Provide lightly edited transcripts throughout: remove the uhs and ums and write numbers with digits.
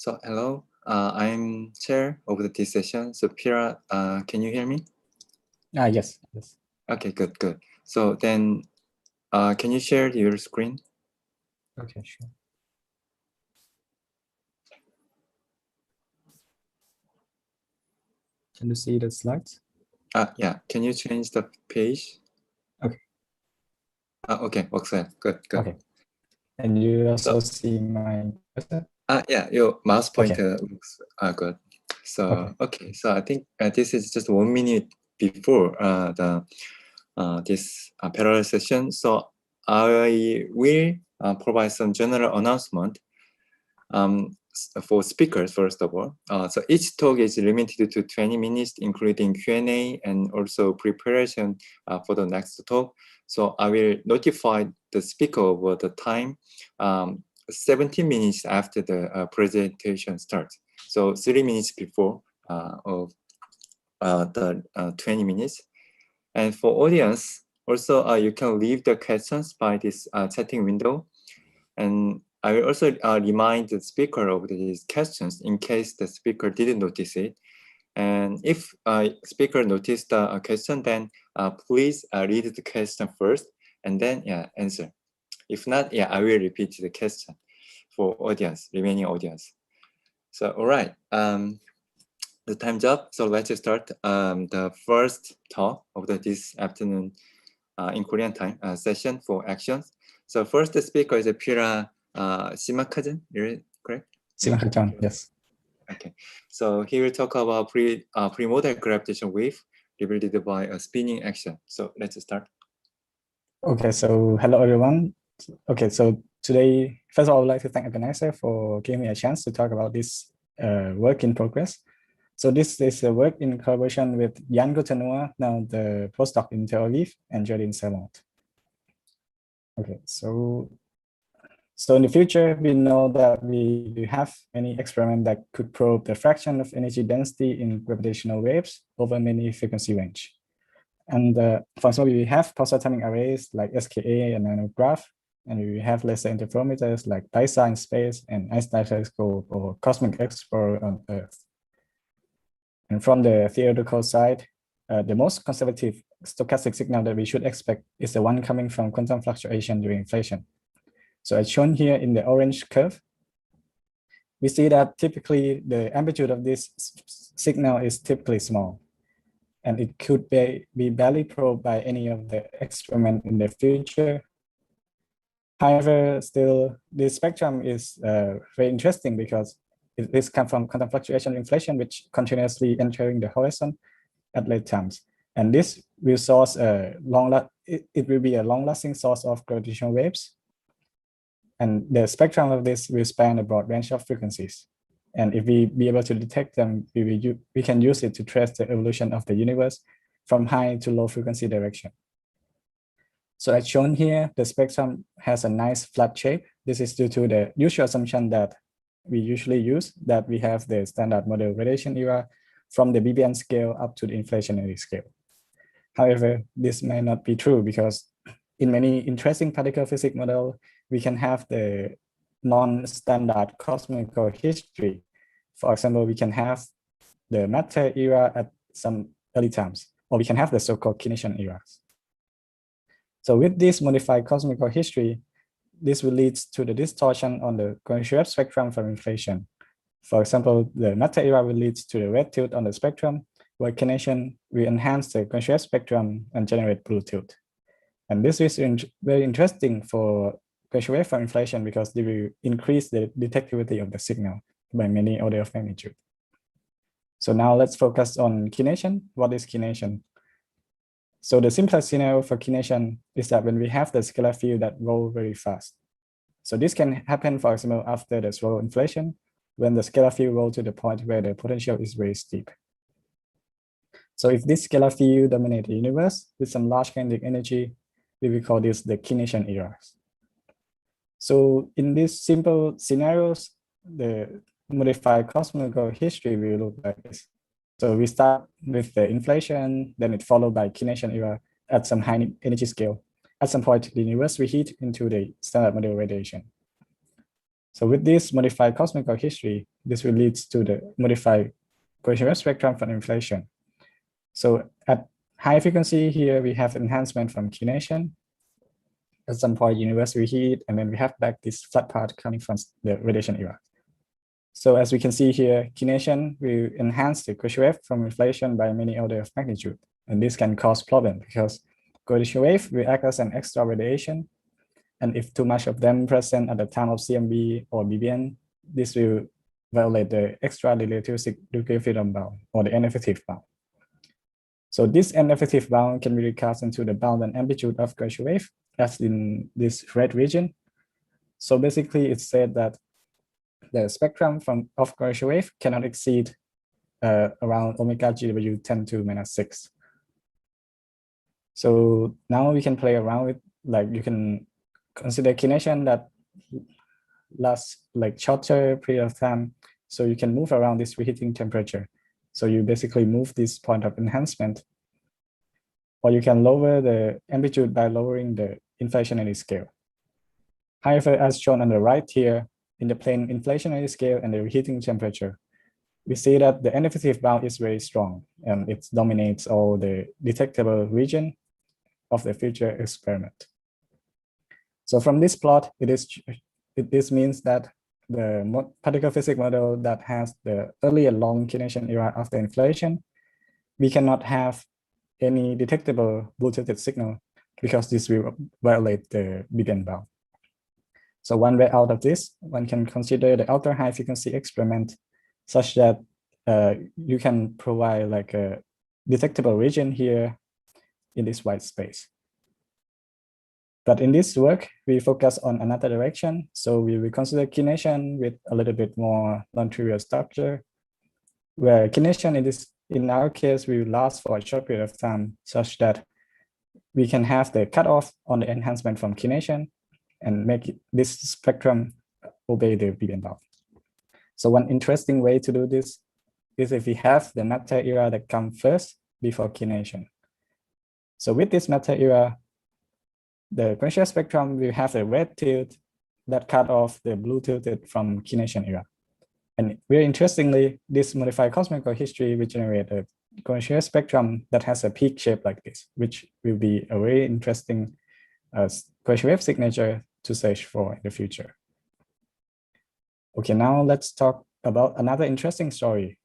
So hello, I'm chair of this session. So Pira, can you hear me? Yes. Okay, good. So then, can you share your screen? Okay, sure. Can you see the slides? Yeah. Can you change the page? Okay. Okay, works well. Good. Okay. And you also see my cursor? Yeah, your mouse pointer Okay. looks good. So okay. So I think this is just 1 minute before this parallel session. So I will provide some general announcement for speakers, first of all. So each talk is limited to 20 minutes, including Q&A and also preparation for the next talk. So I will notify the speaker over the time 17 minutes after the presentation starts. So 3 minutes before of the 20 minutes. And for audience, also you can leave the questions by this chatting window. And I will also remind the speaker of these questions in case the speaker didn't notice it. And if speaker noticed the question, then please read the question first and then answer. If not, I will repeat the question for audience, remaining audience. So, all right, the time's up. So let's start the first talk of this afternoon in Korean time session for actions. So first the speaker is Pira Simakajan, correct? Simakajan, yes. Okay, so he will talk about pre-modal gravitation wave revealed by a spinning action. So let's start. Okay, so hello everyone. Okay, so today, first of all, I would like to thank organizer for giving me a chance to talk about this work in progress. So this is a work in collaboration with Jan Gutenua, now the postdoc in Tel Aviv, and Jodin Sermont. Okay, so in the future, we know that we have many experiments that could probe the fraction of energy density in gravitational waves over many frequency range. And for example, we have pulsar timing arrays like SKA and nanograph, and we have laser interferometers like PISA in space and Einstein telescope or Cosmic Explorer on Earth. And from the theoretical side, the most conservative stochastic signal that we should expect is the one coming from quantum fluctuation during inflation. So as shown here in the orange curve, we see that typically the amplitude of this signal is typically small, and it could be barely probed by any of the experiment in the future. However, still, this spectrum is very interesting because this comes from quantum fluctuation inflation, which continuously entering the horizon at late times. And this will source a it will be a long-lasting source of gravitational waves. And the spectrum of this will span a broad range of frequencies. And if we be able to detect them, we can use it to trace the evolution of the universe from high to low frequency direction. So as shown here, the spectrum has a nice flat shape. This is due to the usual assumption that we usually use, that we have the standard model radiation era from the BBN scale up to the inflationary scale. However, this may not be true because in many interesting particle physics model, we can have the non-standard cosmical history. For example, we can have the matter era at some early times, or we can have the so-called kinesion eras. So with this modified cosmical history, this will lead to the distortion on the Gromov spectrum from inflation. For example, the matter era will lead to the red tilt on the spectrum, where kinesion will enhance the Gromov spectrum and generate blue tilt. And this is very interesting for pressure wave from inflation because they will increase the detectivity of the signal by many order of magnitude. So now let's focus on kination. What is kination? So the simplest scenario for kination is that when we have the scalar field that roll very fast. So this can happen, for example, after the slow inflation, when the scalar field roll to the point where the potential is very steep. So if this scalar field dominates the universe with some large kinetic energy, we will call this the kination eras. So in these simple scenarios, the modified cosmical history will look like this. So we start with the inflation, then it followed by kination era at some high energy scale. At some point, the universe will heat into the standard model radiation. So with this modified cosmical history, this will lead to the modified Gaussian spectrum from inflation. So at high frequency here, we have enhancement from kination. At some point, universe will heat, and then we have back this flat part coming from the radiation era. So as we can see here, kination will enhance the Gaussian wave from inflation by many orders of magnitude. And this can cause problem because Gaussian wave will act as an extra radiation. And if too much of them present at the time of CMB or BBN, this will violate the extra relativistic nuclear freedom bound or the N-effective bound. So this N-effective bound can be recast into the bound and amplitude of Gaussian wave as in this red region. So basically it said that the spectrum of Gaussian wave cannot exceed around omega GW 10 to minus 6. So now we can play around with, like, you can consider kination that lasts like shorter period of time. So you can move around this reheating temperature. So you basically move this point of enhancement, or you can lower the amplitude by lowering the inflationary scale. However, as shown on the right here, in the plane inflationary scale and the reheating temperature, we see that the N-effective bound is very strong and it dominates all the detectable region of the future experiment. So from this plot, this means that the particle physics model that has the earlier long kination era after inflation, we cannot have any detectable blue-tilted signal because this will violate the BBN bound. So one way out of this, one can consider the ultra high frequency experiment such that you can provide like a detectable region here in this white space. But in this work, we focus on another direction. So we will consider kination with a little bit more non-trivial structure, where kination in our case will last for a short period of time such that we can have the cutoff on the enhancement from kination and make this spectrum obey the BBN bound. So one interesting way to do this is if we have the matter era that comes first before kination. So with this matter era, the Gaussian spectrum will have a red tilt that cut off the blue tilted from kination era. And very interestingly, this modified cosmical history will generate a Gaussian spectrum that has a peak shape like this, which will be a very interesting Gaussian wave signature to search for in the future. Okay, now let's talk about another interesting story.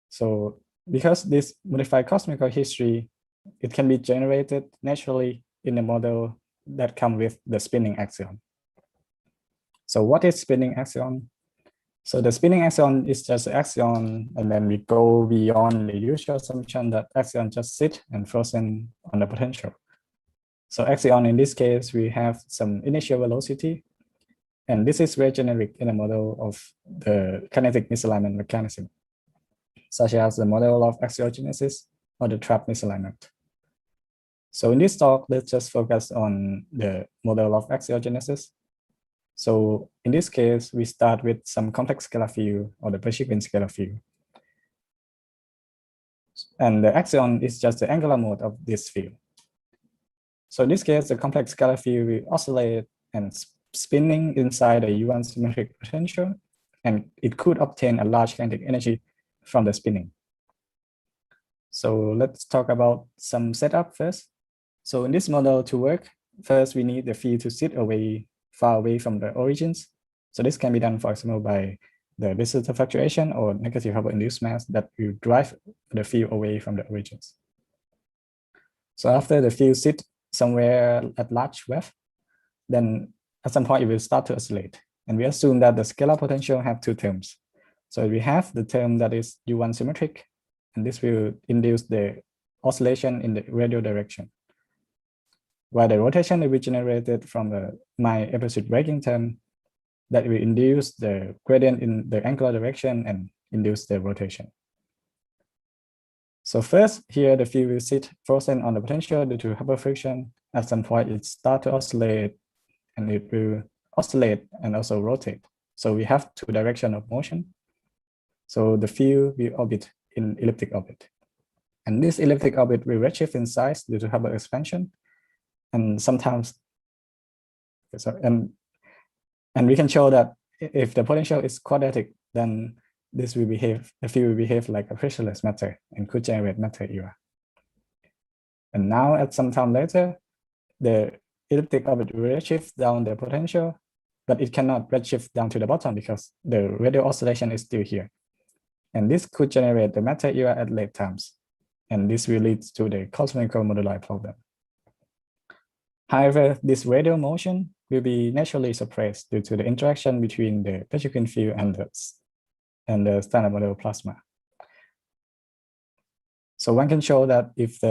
So because this modified cosmical history, it can be generated naturally in a model that comes with the spinning axion. So what is spinning axion? So the spinning axion is just an axion, and then we go beyond the usual assumption that axion just sit and frozen on the potential. So axion in this case, we have some initial velocity, and this is very generic in a model of the kinetic misalignment mechanism, such as the model of axiogenesis or the trap misalignment. So in this talk, let's just focus on the model of axiogenesis. So in this case, we start with some complex scalar field or the Pershing scalar field. And the axion is just the angular mode of this field. So in this case, the complex scalar field will oscillate and spinning inside a U1 symmetric potential, and it could obtain a large kinetic energy from the spinning. So let's talk about some setup first. So in this model to work, first we need the field to sit far away from the origins. So this can be done, for example, by the visitor fluctuation or negative Hubble-induced mass that will drive the field away from the origins. So after the field sit somewhere at large wave, then at some point it will start to oscillate. And we assume that the scalar potential have two terms. So we have the term that is U1 symmetric, and this will induce the oscillation in the radial direction, while the rotation will be generated from the my episode breaking term that will induce the gradient in the angular direction and induce the rotation. So first here, the field will sit frozen on the potential due to Hubble friction. At some point, it starts to oscillate, and it will oscillate and also rotate. So we have two directions of motion. So the field will orbit in elliptic orbit. And this elliptic orbit will redshift in size due to Hubble expansion. And sometimes, and we can show that if the potential is quadratic, then the field will behave like a pressureless matter and could generate matter era. And now at some time later, the elliptic orbit will redshift down the potential, but it cannot redshift down to the bottom because the radial oscillation is still here. And this could generate the matter era at late times. And this will lead to the cosmical moduli problem. However, this radial motion will be naturally suppressed due to the interaction between the Petrikhin field and the standard model plasma. So one can show that if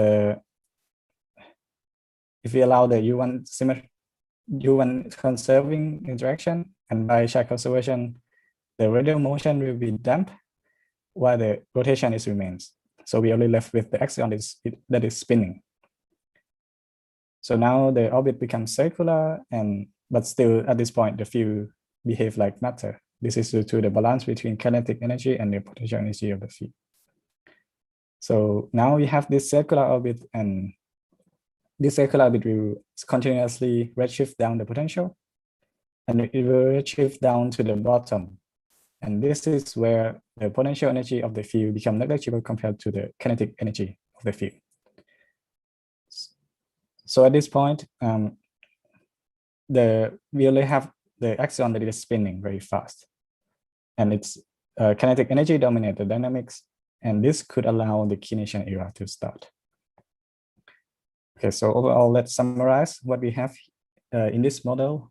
we allow the U1 conserving interaction, and by Char conservation, the radial motion will be damped while the rotation remains. So we are only left with the axion that is spinning. So now the orbit becomes circular, but still at this point, the field behave like matter. This is due to the balance between kinetic energy and the potential energy of the field. So now we have this circular orbit, and this circular orbit will continuously redshift down the potential, and it will redshift down to the bottom. And this is where the potential energy of the field becomes negligible compared to the kinetic energy of the field. So at this point, we only have the axion that is spinning very fast, and its kinetic energy dominates the dynamics, and this could allow the kination era to start. Okay, so overall, let's summarize what we have in this model.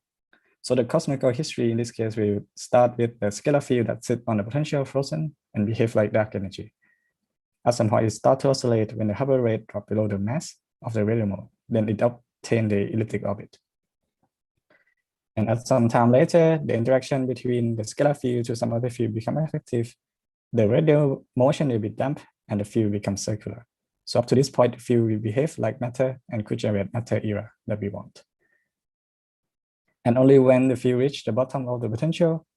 So the cosmical history in this case will start with the scalar field that sits on the potential frozen and behave like dark energy. At some point, it starts to oscillate when the Hubble rate drops below the mass of the radial mode. Then it obtains the elliptic orbit. And at some time later, the interaction between the scalar field to some other field becomes effective. The radial motion will be damped and the field becomes circular. So up to this point, the field will behave like matter and could generate matter era that we want. And only when the field reaches the bottom of the potential,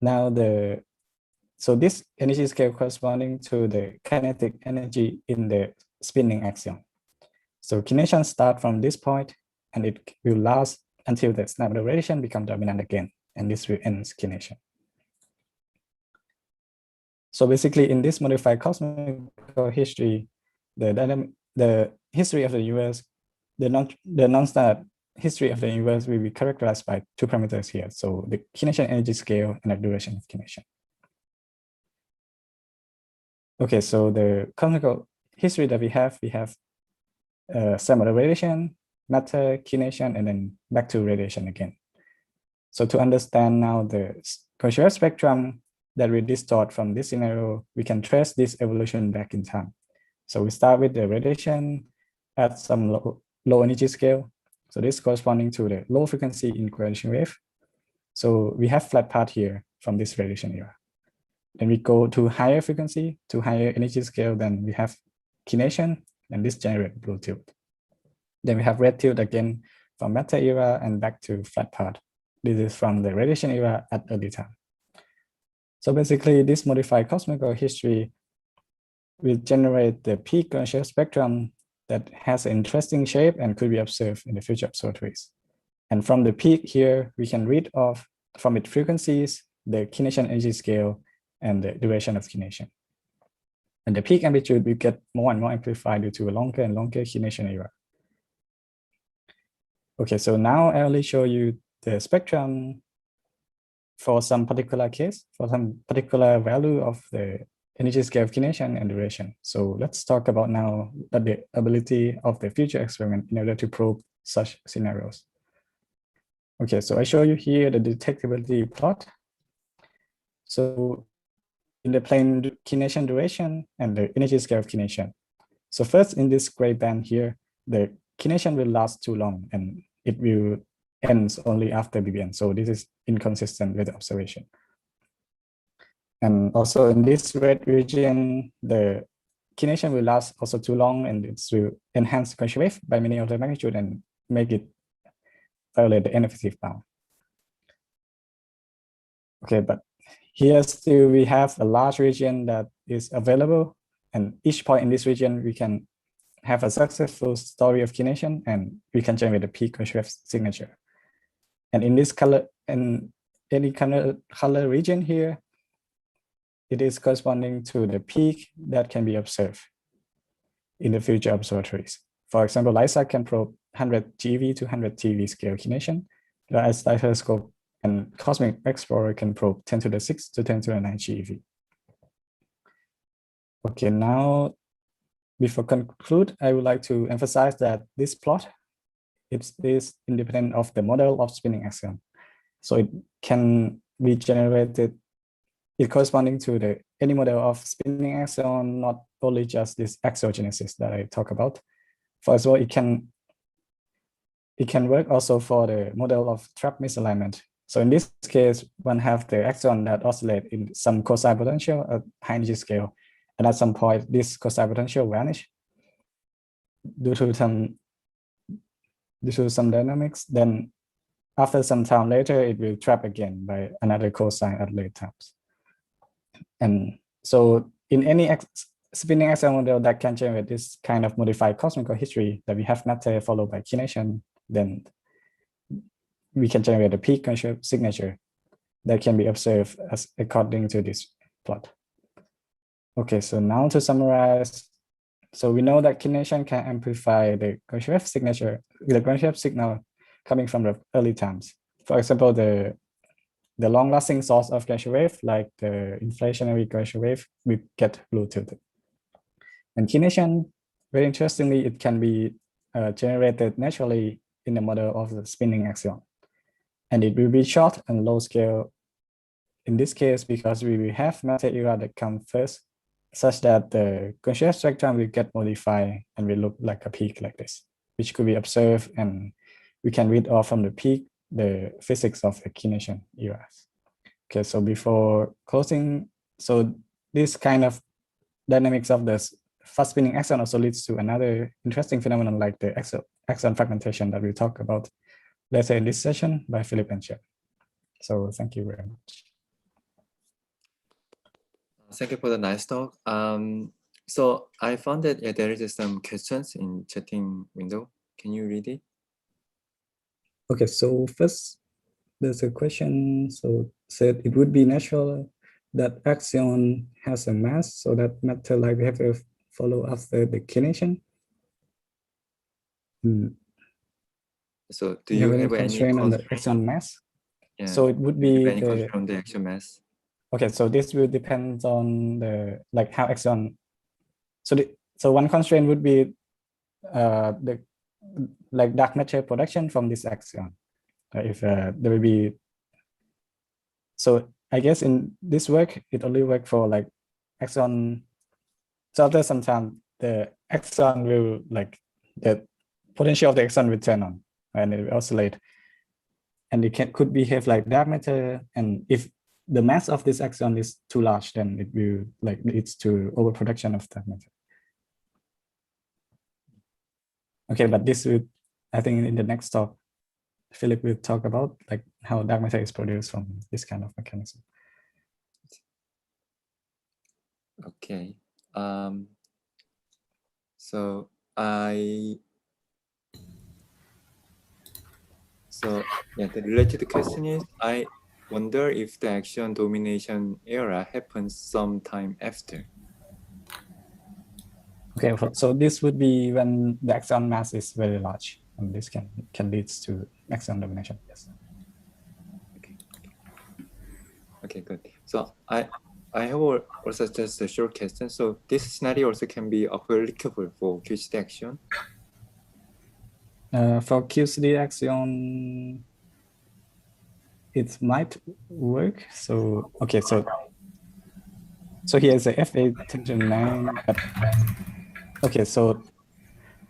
so this energy scale corresponding to the kinetic energy in the spinning axion. So kination starts from this point, and it will last until the snap radiation becomes dominant again, and this will end kination. So basically, in this modified cosmical history, the history of the universe, the non-standard history of the universe will be characterized by two parameters here. So the kination energy scale and the duration of kination. Okay, so the cosmical history that we have some radiation, matter, kination, and then back to radiation again. So to understand now the Gaussian spectrum that we distort from this scenario, we can trace this evolution back in time. So we start with the radiation at some low energy scale. So this corresponding to the low frequency in radiation wave. So we have flat path here from this radiation era. Then we go to higher frequency, to higher energy scale, then we have kination, and this generates blue tilt. Then we have red tilt again from matter era and back to flat path. This is from the radiation era at early time. So basically, this modified cosmical history will generate the peak Gaussian spectrum that has an interesting shape and could be observed in the future observatories. And from the peak here, we can read off from its frequencies, the kination energy scale, and the duration of kination. And the peak amplitude will get more and more amplified due to a longer and longer kination era. Okay, so now I only show you the spectrum for some particular case, for some particular value of the energy scale of kination and duration. So let's talk about now the ability of the future experiment in order to probe such scenarios. Okay, so I show you here the detectability plot. So in the plane kination duration and the energy scale of kination. So first in this gray band here, the kination will last too long and it will end only after BBN. So this is inconsistent with the observation. And also in this red region, the kination will last also too long and it will enhance the Gaussian wave by many order of magnitude and make it violate the ineffective bound. Okay, but here still we have a large region that is available, and each point in this region we can have a successful story of kination and we can generate a peak Gaussian wave signature. And in this color, and any color region here, it is corresponding to the peak that can be observed in the future observatories. For example, LISA can probe 100 GeV to 100 TeV scale kination, whereas Light Telescope and Cosmic Explorer can probe 10 to the 6 to 10 to the 9 GeV. Okay, now before conclude, I would like to emphasize that this plot is independent of the model of spinning axion. So it can be generated, it corresponding to the any model of spinning axion, not only just this axiogenesis that I talk about. First of all, it can work also for the model of trap misalignment. So in this case, one have the axion that oscillate in some cosine potential at high energy scale, and at some point this cosine potential vanish due to some dynamics. Then after some time later, it will trap again by another cosine at late times. And so in any spinning axion model that can generate this kind of modified cosmical history that we have matter followed by kination, then we can generate a peak signature that can be observed as according to this plot. Okay, so now to summarize, so we know that kination can amplify the Gaussian signature, the Gaussian signal coming from the early times. For example, the long-lasting source of Gaussian wave, like the inflationary Gaussian wave, we get blue tilted. And kination, very interestingly, it can be generated naturally in the model of the spinning axion. And it will be short and low scale in this case because we will have matter era that come first, such that the Gaussian spectrum will get modified and will look like a peak like this, which could be observed, and we can read off from the peak the physics of the kination eras. Okay, so before closing, so this kind of dynamics of the fast spinning axion also leads to another interesting phenomenon like the axion fragmentation that we'll talk about later in this session by Philip and Chip. So thank you very much. Thank you for the nice talk. So I found that there is some questions in chatting window. Can you read it? Okay, so first there's a question. So said it would be natural that axion has a mass so that matter-like behavior follow after the kination. So do you have any constraint on the axion mass? Yeah. So it would be any constraint on the axion mass? Okay, so this will depend on the like how axion. So one constraint would be the like dark matter production from this axion. If there will be, so I guess in this work it only work for like axion. So after some time, the axion will like the potential of the axion will turn on and it will oscillate, and it could behave like dark matter. And if the mass of this axion is too large, then it will like leads to overproduction of dark matter. Okay, but this will, I think in the next talk, Philip will talk about like how dark matter is produced from this kind of mechanism. Okay. So yeah, the related question is, I wonder if the axion domination era happens sometime after. Okay, so this would be when the axion mass is very large, and this can lead to axion domination. Yes. Okay, good. So I have also just a short question. So this scenario also can be applicable for QCD axion? For QCD axion, it might work. So okay, so here's a FA 10⁹. Okay, so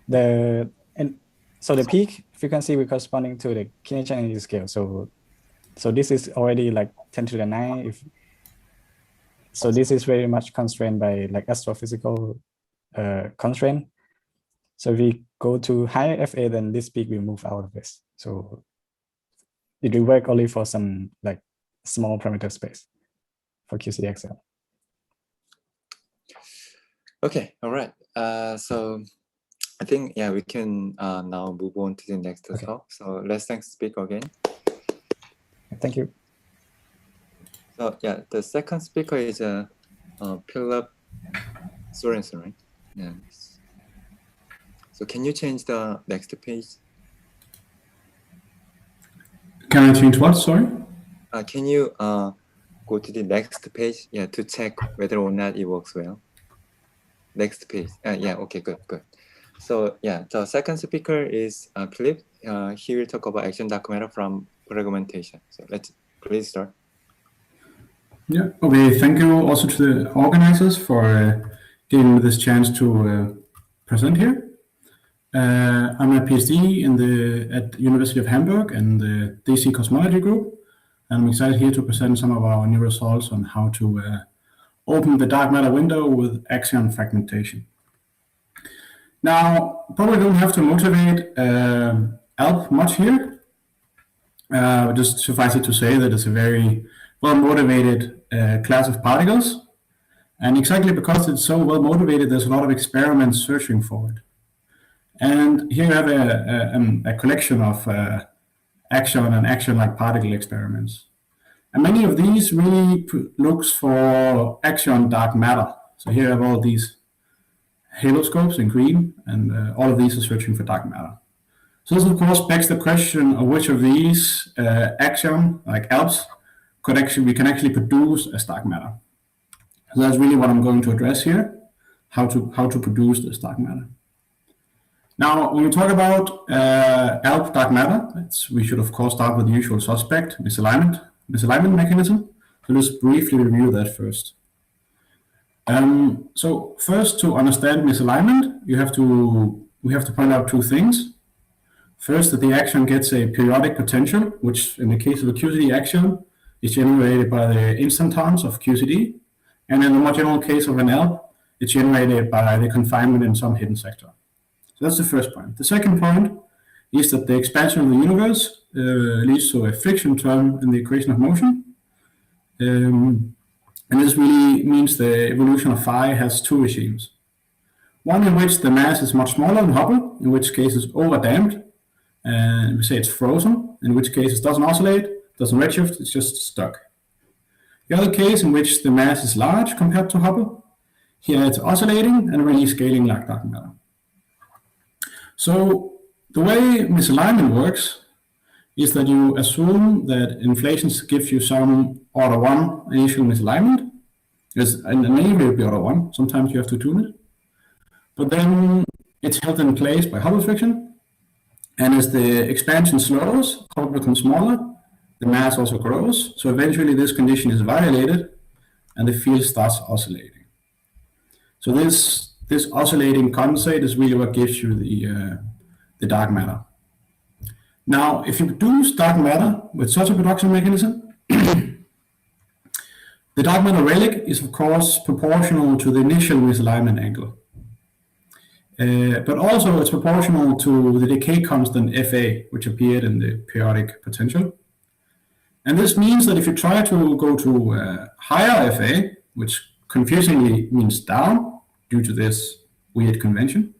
the peak frequency will corresponding to the kination energy scale. So this is already like 10⁹. So this is very much constrained by like astrophysical constraint. So if we go to higher FA, then this peak will move out of this. So it will work only for some like small parameter space for QCD axion. Okay, all right. So I think, yeah, we can now move on to the next talk. So let's thank speaker again. Thank you. So yeah, the second speaker is Philip Sorensen, right? Yeah. So can you change the next page? Can I change what? Sorry. Can you go to the next page? Yeah, to check whether or not it works well. Next page. Yeah. Okay. Good. So yeah, the second speaker is Philip. He will talk about action document from fragmentation. So let's please start. Yeah. Okay. Thank you also to the organizers for giving me this chance to present here. I'm a PhD at University of Hamburg and the DC Cosmology Group. And I'm excited here to present some of our new results on how to open the dark matter window with axion fragmentation. Now, probably don't have to motivate ALP much here. Just suffice it to say that it's a very well-motivated class of particles. And exactly because it's so well-motivated, there's a lot of experiments searching for it. And here you have a collection of axion and axion-like particle experiments. And many of these really looks for axion dark matter. So here I have all these haloscopes in green, and all of these are searching for dark matter. So this, of course, begs the question of which of these axion, like ALPS, we can actually produce as dark matter. So that's really what I'm going to address here, how to produce this dark matter. Now, when we talk about ALP dark matter, we should of course start with the usual suspect, misalignment mechanism. So let's briefly review that first. So first, to understand misalignment, we have to point out two things. First, that the axion gets a periodic potential, which in the case of a QCD axion is generated by the instantons of QCD, and in the more general case of an ALP, it's generated by the confinement in some hidden sector. So that's the first point. The second point is that the expansion of the universe leads to a friction term in the equation of motion. And this really means the evolution of phi has two regimes. One in which the mass is much smaller than Hubble, in which case it's overdamped, and we say it's frozen, in which case it doesn't oscillate, doesn't redshift, it's just stuck. The other case in which the mass is large compared to Hubble, here it's oscillating and really scaling like dark matter. So the way misalignment works is that you assume that inflations gives you some order 1 initial misalignment, and maybe it will be order 1, sometimes you have to tune it, but then it's held in place by Hubble friction, and as the expansion slows, Hubble becomes smaller, the mass also grows, so eventually this condition is violated and the field starts oscillating. So this oscillating condensate is really what gives you the dark matter. Now, if you produce dark matter with such a production mechanism, the dark matter relic is of course proportional to the initial misalignment angle. But also it's proportional to the decay constant Fa, which appeared in the periodic potential. And this means that if you try to go to higher Fa, which confusingly means down due to this weird convention,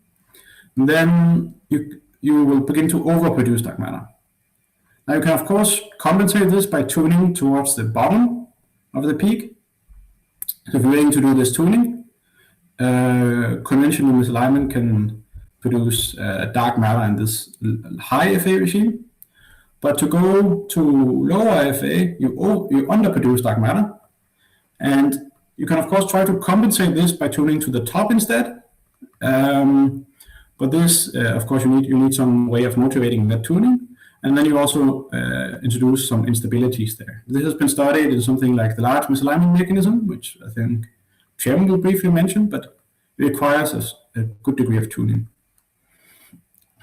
then you will begin to overproduce dark matter. Now you can of course compensate this by tuning towards the bottom of the peak. So if you're willing to do this tuning, conventional misalignment can produce dark matter in this high Fa regime. But to go to lower Fa, you underproduce dark matter. And you can of course try to compensate this by tuning to the top instead. But this, of course, you need some way of motivating that tuning. And then you also introduce some instabilities there. This has been studied in something like the large misalignment mechanism, which I think Chairman will briefly mention, but it requires a good degree of tuning.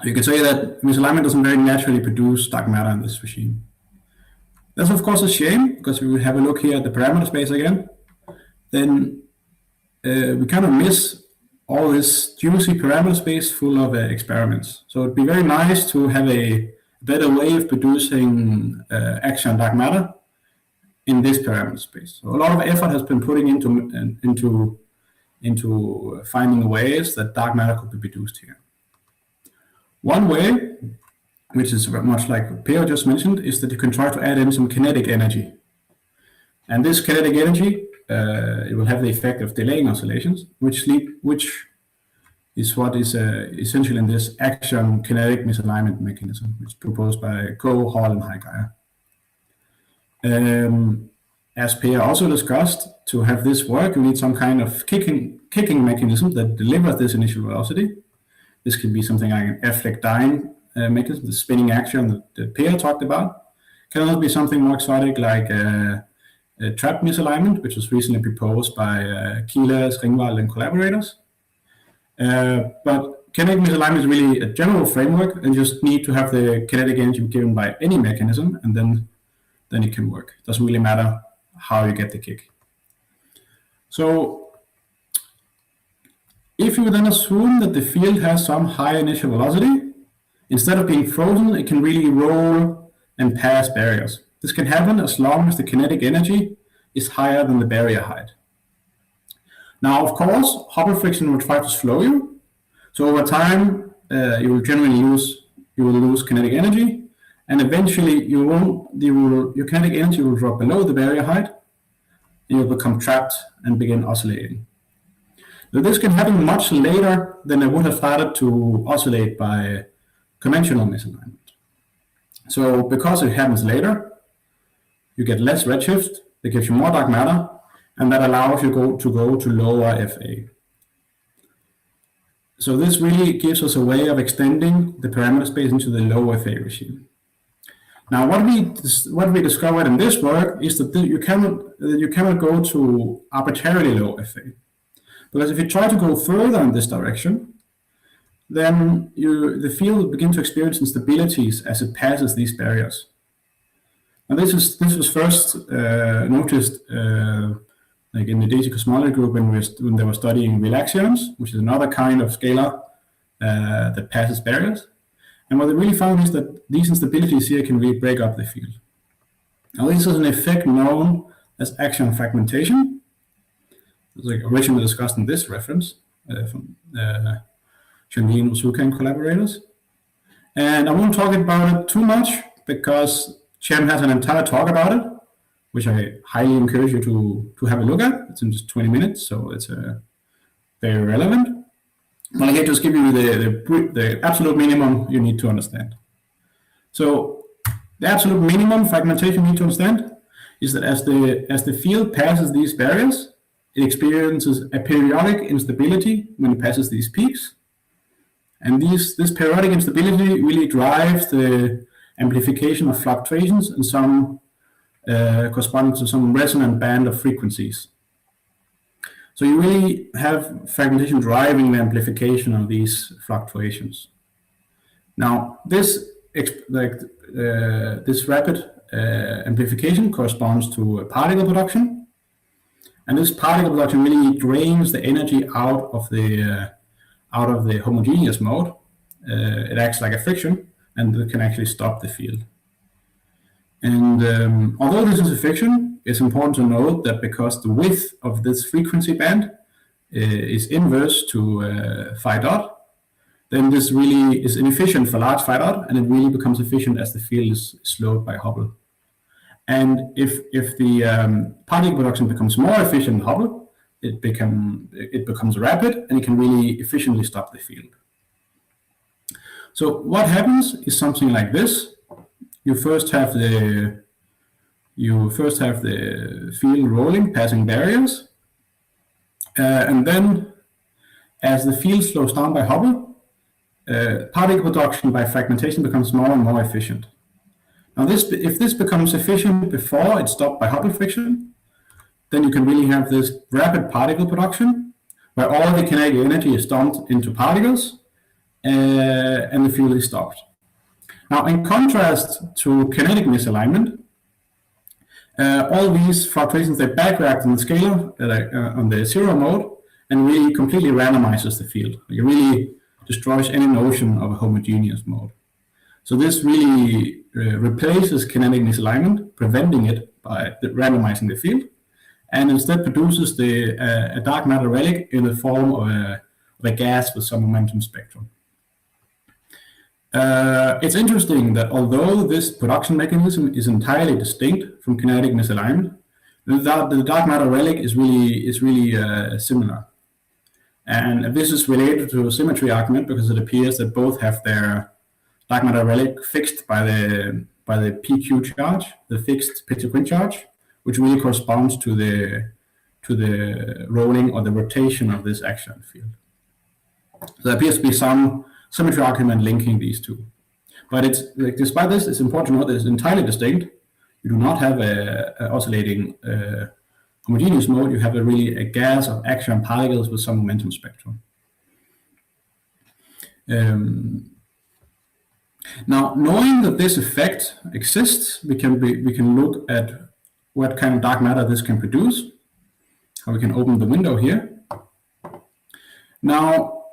You can say that misalignment doesn't very naturally produce dark matter in this regime. That's of course a shame, because if we have a look here at the parameter space again, then we kind of miss all this juicy parameter space full of experiments. So it'd be very nice to have a better way of producing axion dark matter in this parameter space. So a lot of effort has been putting into finding ways that dark matter could be produced here. One way, which is much like Peo just mentioned, is that you can try to add in some kinetic energy. And this kinetic energy, it will have the effect of delaying oscillations, which is what is essential in this action kinetic misalignment mechanism, which is proposed by Koh, Hall, and Heikaya. As Per also discussed, to have this work, you need some kind of kicking mechanism that delivers this initial velocity. This could be something like an F-leg-dyne mechanism, the spinning action that Per talked about. It can also be something more exotic like a trap misalignment, which was recently proposed by Kieles, Ringwald, and collaborators. But kinetic misalignment is really a general framework, and you just need to have the kinetic energy given by any mechanism, and then it can work. It doesn't really matter how you get the kick. So if you then assume that the field has some high initial velocity, instead of being frozen, it can really roll and pass barriers. This can happen as long as the kinetic energy is higher than the barrier height. Now, of course, Hubble friction will try to slow you. So over time, you will generally lose kinetic energy, and eventually your kinetic energy will drop below the barrier height, and you'll become trapped and begin oscillating. Now, this can happen much later than it would have started to oscillate by conventional misalignment. So because it happens later, you get less redshift, that gives you more dark matter, and that allows you to go to lower FA. So this really gives us a way of extending the parameter space into the low FA regime. Now, what we discovered in this work is that you cannot go to arbitrarily low FA, because if you try to go further in this direction, then the field will begin to experience instabilities as it passes these barriers. And this was first noticed like in the data cosmology group when they were studying relaxions, which is another kind of scalar that passes barriers. And what they really found is that these instabilities here can really break up the field. Now, this is an effect known as action fragmentation. It was like originally discussed in this reference from Jean-Louis Usuka and collaborators. And I won't talk about it too much because Cem has an entire talk about it, which I highly encourage you to have a look at. It's in just 20 minutes, so it's very relevant. But I can just give you the absolute minimum you need to understand. So the absolute minimum fragmentation you need to understand is that as the field passes these barriers, it experiences a periodic instability when it passes these peaks. And this periodic instability really drives the amplification of fluctuations and some corresponding to some resonant band of frequencies. So you really have fragmentation driving the amplification of these fluctuations. Now, this rapid amplification corresponds to particle production, and this particle production really drains the energy out of the homogeneous mode. It acts like a friction, and it can actually stop the field. And although this is a friction, it's important to note that because the width of this frequency band is inverse to phi dot, then this really is inefficient for large phi dot, and it really becomes efficient as the field is slowed by Hubble. And if the particle production becomes more efficient in Hubble, it becomes rapid, and it can really efficiently stop the field. So what happens is something like this. You first have the field rolling, passing barriers, and then as the field slows down by Hubble, particle production by fragmentation becomes more and more efficient. Now, if this becomes efficient before it's stopped by Hubble friction, then you can really have this rapid particle production where all the kinetic energy is dumped into particles, and the field is stopped. Now, in contrast to kinetic misalignment, all these fluctuations, they backreact on the scalar on the zero mode and really completely randomizes the field. It really destroys any notion of a homogeneous mode. So this really replaces kinetic misalignment, preventing it by randomizing the field, and instead produces a dark matter relic in the form of a gas with some momentum spectrum. It's interesting that although this production mechanism is entirely distinct from kinetic misalignment, The dark matter relic is really similar. And this is related to a symmetry argument because it appears that both have their dark matter relic fixed by the PQ charge, the fixed Peter-Quinn charge, which really corresponds to the rolling or the rotation of this axion field. So there appears to be some symmetry argument linking these two. But it's like, despite this, it's important to note that it's entirely distinct. You do not have a oscillating homogeneous mode. You have a gas of axion particles with some momentum spectrum. Now, knowing that this effect exists, we can look at what kind of dark matter this can produce. How we can open the window here. Now,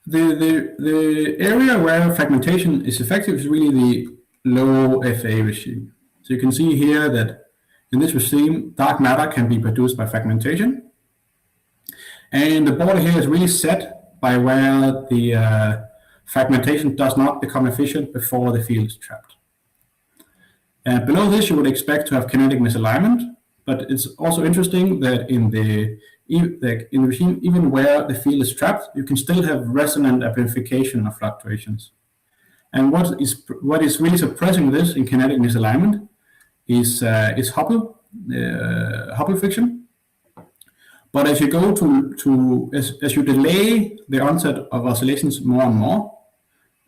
the area where fragmentation is effective is really the low FA regime. So you can see here that in this regime, dark matter can be produced by fragmentation. And the border here is really set by where the fragmentation does not become efficient before the field is trapped. Below this, you would expect to have kinetic misalignment, but it's also interesting that in the regime, even where the field is trapped, you can still have resonant amplification of fluctuations. And what is really suppressing this in kinetic misalignment is Hubble friction. But as you go as you delay the onset of oscillations more and more,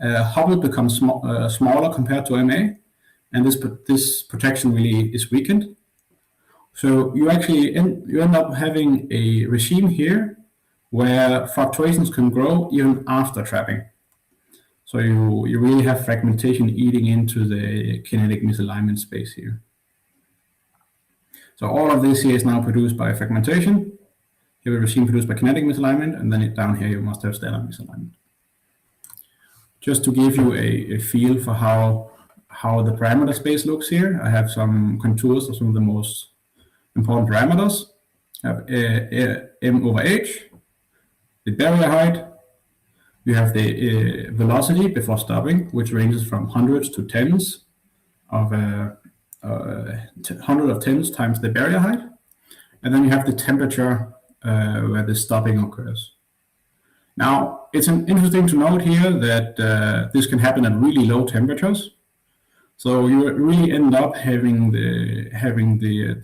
Hubble becomes smaller compared to MA, and this protection really is weakened. So you actually end up having a regime here where fluctuations can grow even after trapping. So you really have fragmentation eating into the kinetic misalignment space here. So all of this here is now produced by fragmentation. You have a regime produced by kinetic misalignment, and then down here you must have stellar misalignment. Just to give you a feel for how the parameter space looks here, I have some contours of some of the most important parameters. I have m over h, the barrier height. You have the velocity before stopping, which ranges from hundreds to tens of 100 of tens times the barrier height. And then you have the temperature where the stopping occurs. Now, it's interesting to note here that this can happen at really low temperatures. So you really end up having the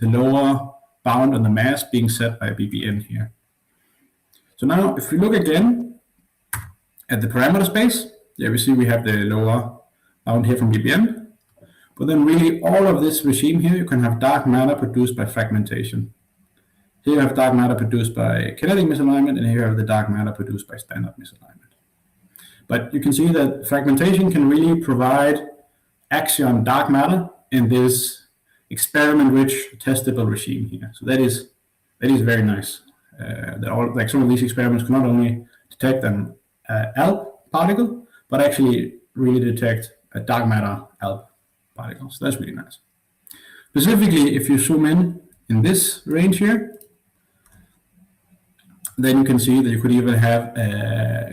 lower bound on the mass being set by BBN here. So now, if we look again at the parameter space, there we see we have the lower bound here from BBN. But then really all of this regime here, you can have dark matter produced by fragmentation. Here you have dark matter produced by kinetic misalignment, and here you have the dark matter produced by standard misalignment. But you can see that fragmentation can really provide axion dark matter in this experiment-rich testable regime here. So that is very nice. That some of these experiments can not only detect an ALP particle, but actually really detect a dark matter ALP particle. So that's really nice. Specifically, if you zoom in this range here, then you can see that you could even have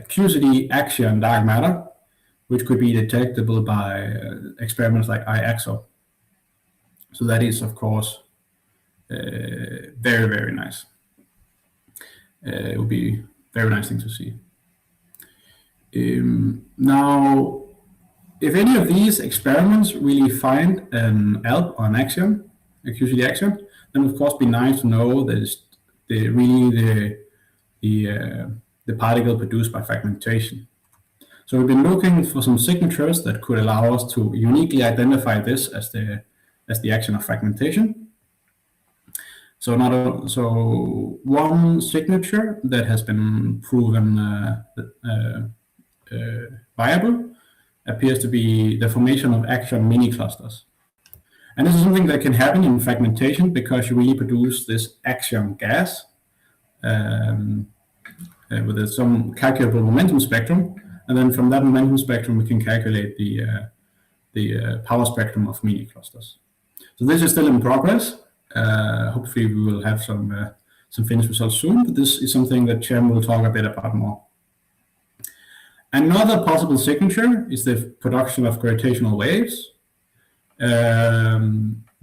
QCD axion dark matter, which could be detectable by experiments like IAXO. So that is, of course, very, very nice. It would be a very nice thing to see. Now, if any of these experiments really find an ALP or an axion, a QCD axion, then of course be nice to know that it's the particle produced by fragmentation. So we've been looking for some signatures that could allow us to uniquely identify this as the action of fragmentation. So one signature that has been proven viable appears to be the formation of axion mini clusters. And this is something that can happen in fragmentation because you really produce this axion gas with some calculable momentum spectrum. And then from that momentum spectrum, we can calculate the power spectrum of mini clusters. So this is still in progress. Hopefully we will have some finished results soon, but this is something that Cem will talk a bit about more. Another possible signature is the production of gravitational waves.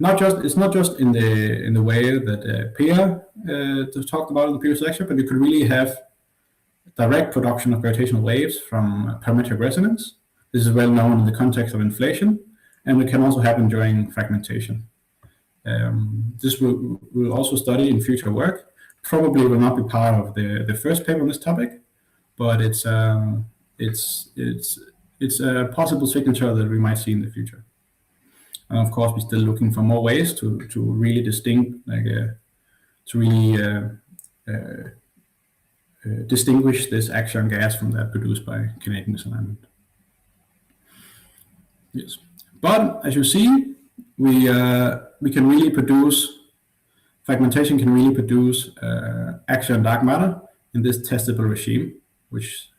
it's not just in the way that Pia talked about in the previous lecture, but you could really have direct production of gravitational waves from parametric resonance. This is well known in the context of inflation, and it can also happen during fragmentation. This we'll also study in future work. Probably will not be part of the first paper on this topic, but it's a possible signature that we might see in the future. And of course, we're still looking for more ways to really distinguish this axion gas from that produced by kinetic misalignment. Yes, but as you see, we can really produce fragmentation can really produce axion dark matter in this testable regime, which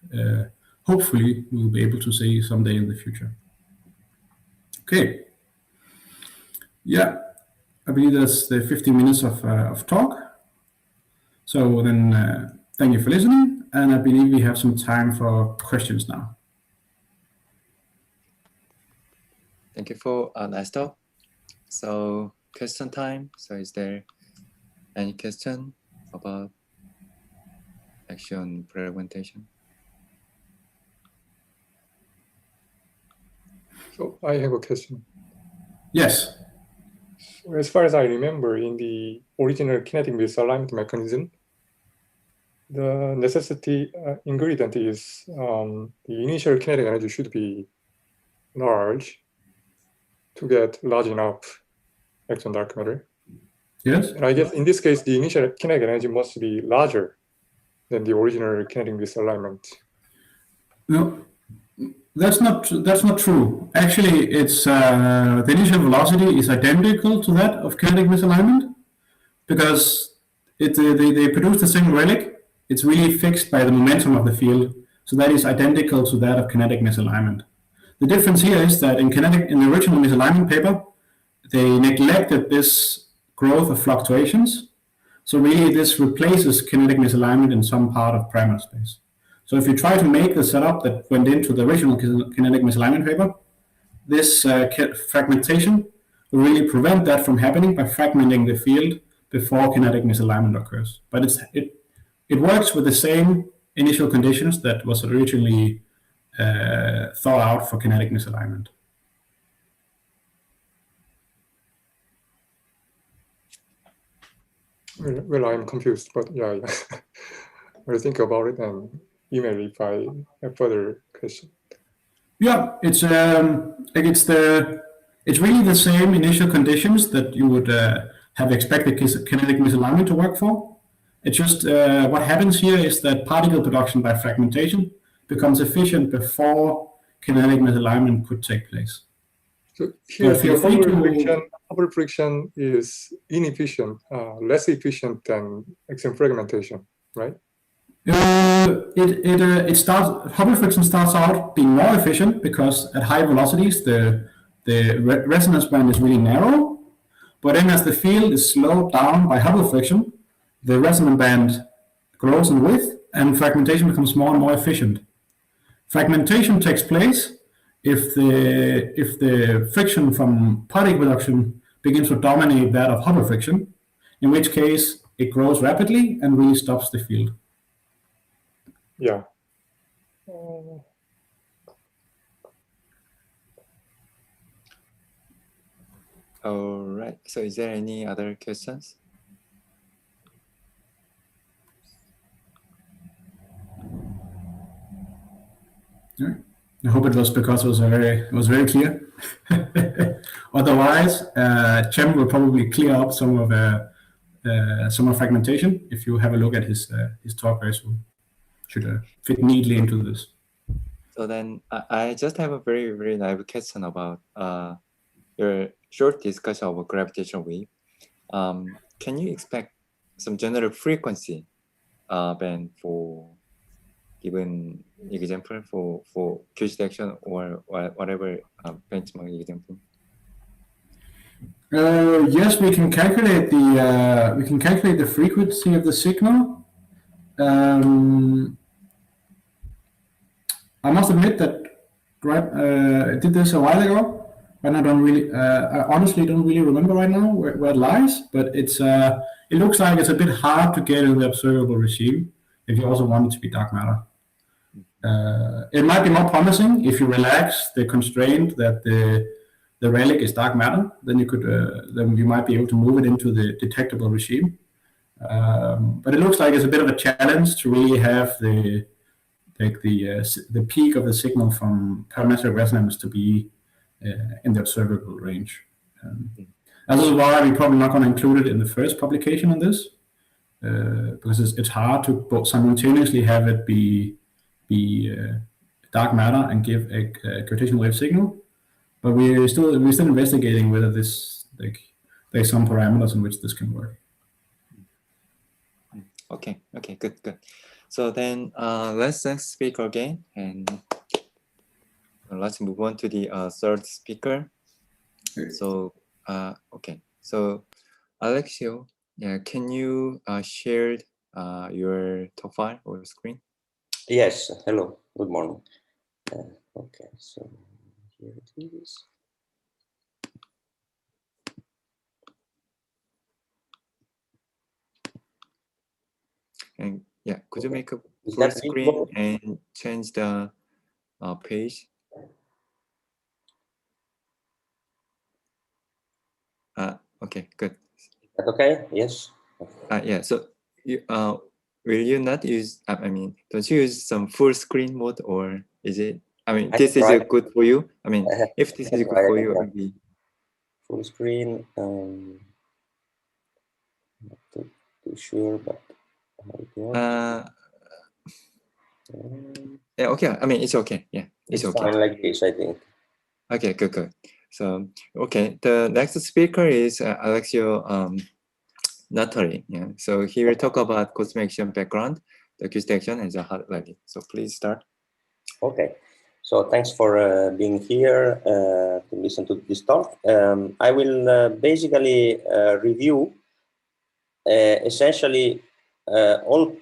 hopefully we'll be able to see someday in the future. Okay. Yeah, I believe that's the 15 minutes of talk. So then, thank you for listening, and I believe we have some time for questions now. Thank you for nice talk. So question time. So is there any question about axion fragmentation? So I have a question. Yes. As far as I remember, in the original kinetic misalignment mechanism, the necessity ingredient is the initial kinetic energy should be large to get large enough axion dark matter. Yes. And I guess in this case, the initial kinetic energy must be larger than the original kinetic misalignment. No, that's not true. Actually, it's the initial velocity is identical to that of kinetic misalignment because they produce the same relic. It's really fixed by the momentum of the field, so that is identical to that of kinetic misalignment. The difference here is that in the original misalignment paper, they neglected this growth of fluctuations. So really, this replaces kinetic misalignment in some part of parameter space. So if you try to make the setup that went into the original kinetic misalignment paper, this fragmentation will really prevent that from happening by fragmenting the field before kinetic misalignment occurs. But it works with the same initial conditions that was originally thought out for kinetic misalignment. Well, I'm confused, but yeah. I'll think about it and email if I have further question. Yeah, it's really the same initial conditions that you would have expected kinetic misalignment to work for. It's just what happens here is that particle production by fragmentation becomes efficient before kinetic misalignment could take place. So here, the Hubble friction is inefficient, less efficient than axion fragmentation, right? Hubble friction starts out being more efficient because at high velocities the resonance band is really narrow, but then as the field is slowed down by Hubble friction, the resonance band grows in width and fragmentation becomes more and more efficient. Fragmentation takes place if the friction from particle production begins to dominate that of Hubble friction, in which case it grows rapidly and really stops the field. Yeah. All right. So is there any other questions? Yeah. I hope it was because it was very clear. Otherwise, Cem will probably clear up some of fragmentation. If you have a look at his talk, very soon, should fit neatly into this. So then I just have a very, very naive question about your short discussion of gravitational wave. Can you expect some general frequency band for given example for QC action or whatever benchmark example? Yes, we can calculate the frequency of the signal. I must admit that I did this a while ago, and I honestly don't really remember right now where it lies, but it looks like it's a bit hard to get in the observable regime if you also want it to be dark matter. It might be more promising if you relax the constraint that the relic is dark matter, then you might be able to move it into the detectable regime. But it looks like it's a bit of a challenge to really have the peak of the signal from parametric resonance to be in the observable range. And this is why we're probably not going to include it in the first publication on this, because it's hard to both simultaneously have it be dark matter and give a gravitational wave signal. But we're still investigating whether there's some parameters in which this can work. Okay, good. So then let's next speaker again, and let's move on to the third speaker. So okay, so Alexio, yeah, can you share your top file or screen? Yes. Hello. Good morning. Okay, so here it is. And yeah, could you make a Is full that screen visible? and change the page? Okay, good. Is that okay? Yes. Yeah, so you, will you not use, I mean, don't you use some full screen mode, or is it, I mean, this is good for you? I mean, if this is good for you, it will be full screen. Not too sure, but yeah, okay. I mean, it's okay. Yeah, it's okay. Fine like this, I think. Okay, good. So, okay, the next speaker is Alexio Natali. Yeah, so he will talk about cosmic action background, the acoustic action, and the hard landing. So please start. Okay, so thanks for being here to listen to this talk. I will basically review essentially all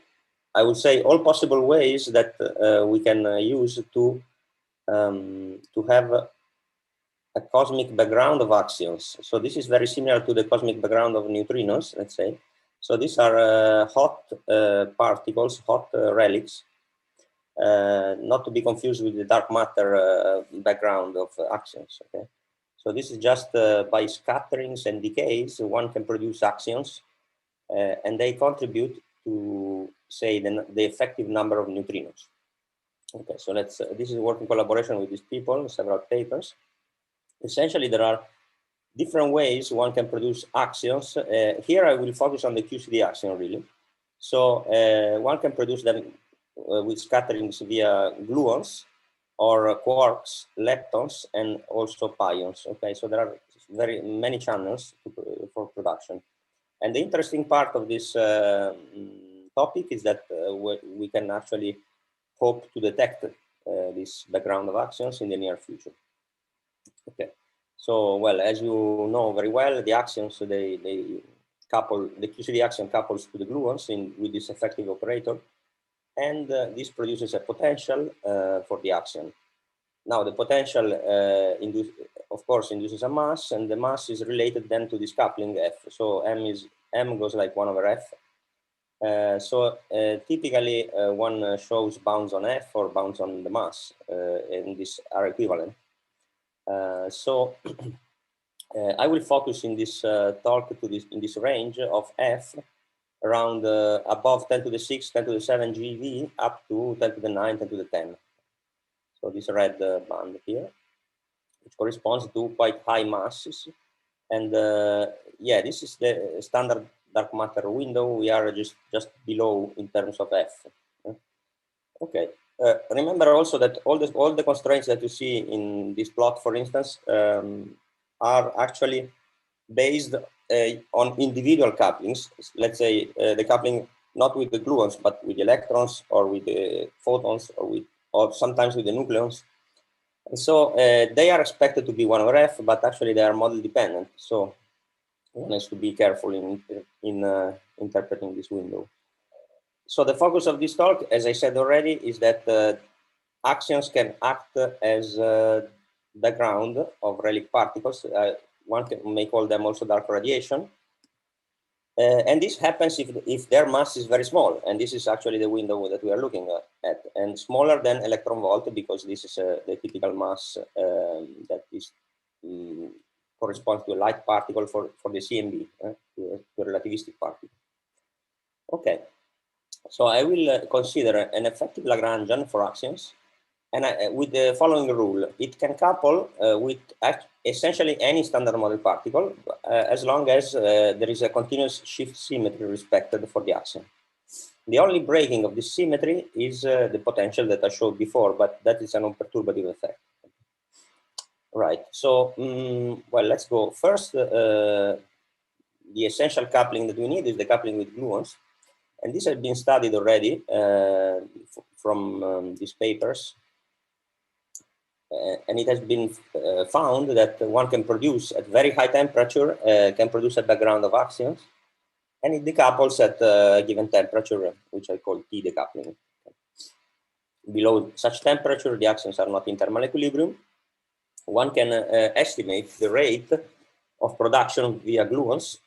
possible ways that we can use to have a cosmic background of axions. So this is very similar to the cosmic background of neutrinos, let's say. So these are hot particles, hot relics, not to be confused with the dark matter background of axions. Okay, so this is just by scatterings and decays, one can produce axions, and they contribute to, say, the effective number of neutrinos. Okay, so this is a work in collaboration with these people, several papers. Essentially, there are different ways one can produce axions. Here I will focus on the QCD axion, really. So one can produce them with scatterings via gluons or quarks, leptons, and also pions. Okay, so there are very many channels for production. And the interesting part of this topic is that we can actually hope to detect this background of axions in the near future. Okay, so well, as you know very well, the axions they couple, the QCD axion couples to the gluons with this effective operator, and this produces a potential for the axion. Now the potential of course induces a mass, and the mass is related then to this coupling F. So M goes like 1 over F. Typically one shows bounds on F or bounds on the mass, and these are equivalent. I will focus in this talk in this range of F around above 10 to the 6, 10 to the 7 GeV up to 10 to the 9, 10 to the 10. So this red band here, which corresponds to quite high masses. And yeah, this is the standard dark matter window. We are just below in terms of F. Okay. Remember also that all the constraints that you see in this plot, for instance, are actually based on individual couplings. Let's say the coupling not with the gluons, but with the electrons or with the photons or sometimes with the nucleons. And so they are expected to be 1 over F, but actually they are model dependent. So one has to be careful in interpreting this window. So the focus of this talk, as I said already, is that axions can act as background of relic particles. One may call them also dark radiation. And this happens if their mass is very small, and this is actually the window that we are looking at, and smaller than electron volt, because this is the typical mass that is corresponds to a light particle for the CMB, to a relativistic particle. Okay, so I will consider an effective Lagrangian for axions, and with the following rule: it can couple with essentially any standard model particle, as long as there is a continuous shift symmetry respected for the axion. The only breaking of this symmetry is the potential that I showed before, but that is a non-perturbative effect. Right, so, well, let's go. First, the essential coupling that we need is the coupling with gluons. And this has been studied already from these papers. And it has been found that one can produce at very high temperature, can produce a background of axions, and it decouples at a given temperature, which I call T decoupling. Below such temperature, the axions are not in thermal equilibrium. One can estimate the rate of production via gluons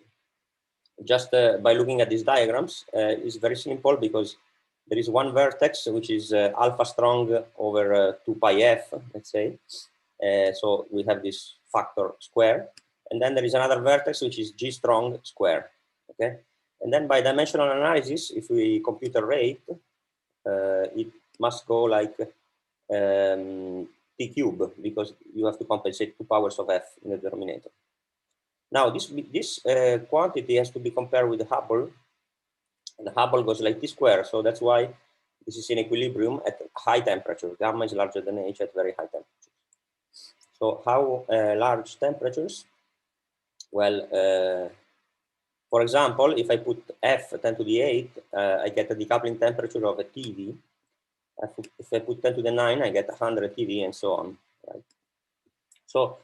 just by looking at these diagrams. It's very simple, because there is one vertex which is alpha strong over 2 pi f, let's say. So we have this factor square, and then there is another vertex which is g strong square. Okay, and then by dimensional analysis, if we compute a rate, it must go like t cube, because you have to compensate 2 powers of f in the denominator. Now this quantity has to be compared with the Hubble, and the Hubble goes like t square, so that's why this is in equilibrium at high temperature. Gamma is larger than h at very high temperatures. So how large temperatures? Well, for example, if I put f 10 to the 8, I get a decoupling temperature of a TeV. If I put 10 to the 9, I get 100 TeV, and so on. Right? So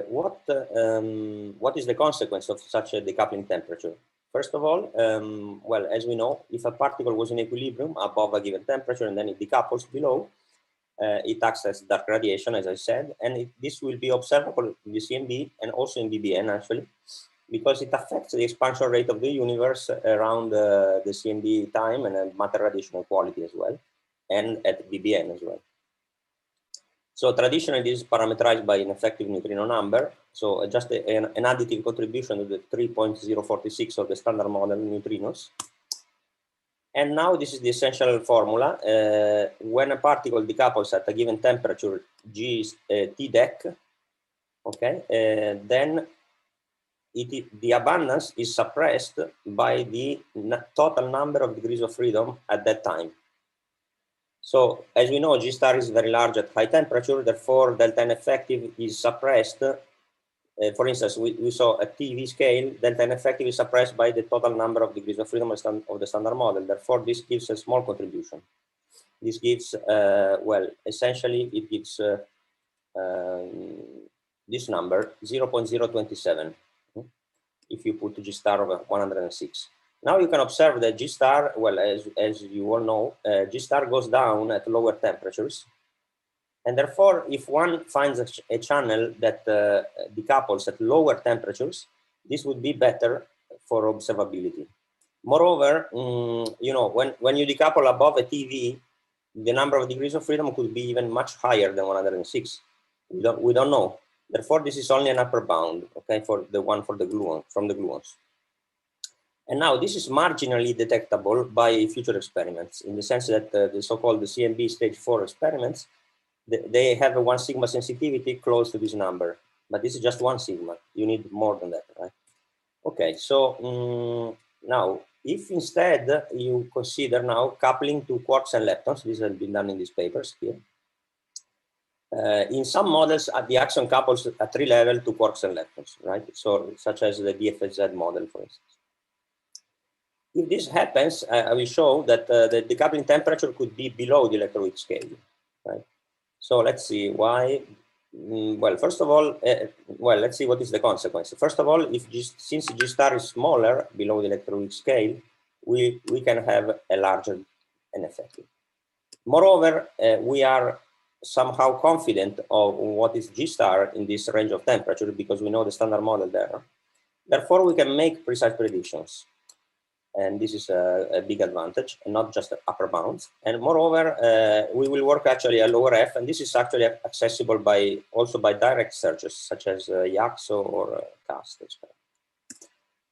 what is the consequence of such a decoupling temperature? First of all, well, as we know, if a particle was in equilibrium above a given temperature and then it decouples below, it acts as dark radiation, as I said, and this will be observable in the CMB and also in BBN, actually, because it affects the expansion rate of the universe around the CMB time and matter radiation quality as well, and at BBN as well. So traditionally, this is parameterized by an effective neutrino number. So just an additive contribution to the 3.046 of the standard model neutrinos. And now this is the essential formula. When a particle decouples at a given temperature, G is T dec, okay, then the abundance is suppressed by the total number of degrees of freedom at that time. So as we know, G star is very large at high temperature, therefore delta N effective is suppressed. For instance, we saw at TeV scale, delta N effective is suppressed by the total number of degrees of freedom of the standard model. Therefore, this gives a small contribution. This gives, well, essentially it gives this number, 0.027, if you put G star over 106. Now you can observe that G star, well, as you all know, G star goes down at lower temperatures. And therefore, if one finds a channel that decouples at lower temperatures, this would be better for observability. Moreover, you know, when you decouple above a TeV, the number of degrees of freedom could be even much higher than 106. We don't know. Therefore, this is only an upper bound, okay, for the one for the gluon, from the gluons. And now this is marginally detectable by future experiments, in the sense that the so-called CMB stage 4 experiments, they have a 1 sigma sensitivity close to this number, but this is just 1 sigma. You need more than that, right? Okay, so now if instead you consider now coupling to quarks and leptons, this has been done in these papers here. In some models, the axion couples at 3 level to quarks and leptons, right? So such as the DFZ model, for instance. If this happens, I will show that the decoupling temperature could be below the electroweak scale, right? So let's see why. Well, first of all, well, let's see what is the consequence. First of all, since G star is smaller below the electroweak scale, we can have a larger N effective. Moreover, we are somehow confident of what is G star in this range of temperature because we know the standard model there. Therefore, we can make precise predictions. And this is a big advantage, and not just upper bounds. And moreover, we will work actually at lower F, and this is actually accessible by also by direct searches, such as Yaxo or CAST.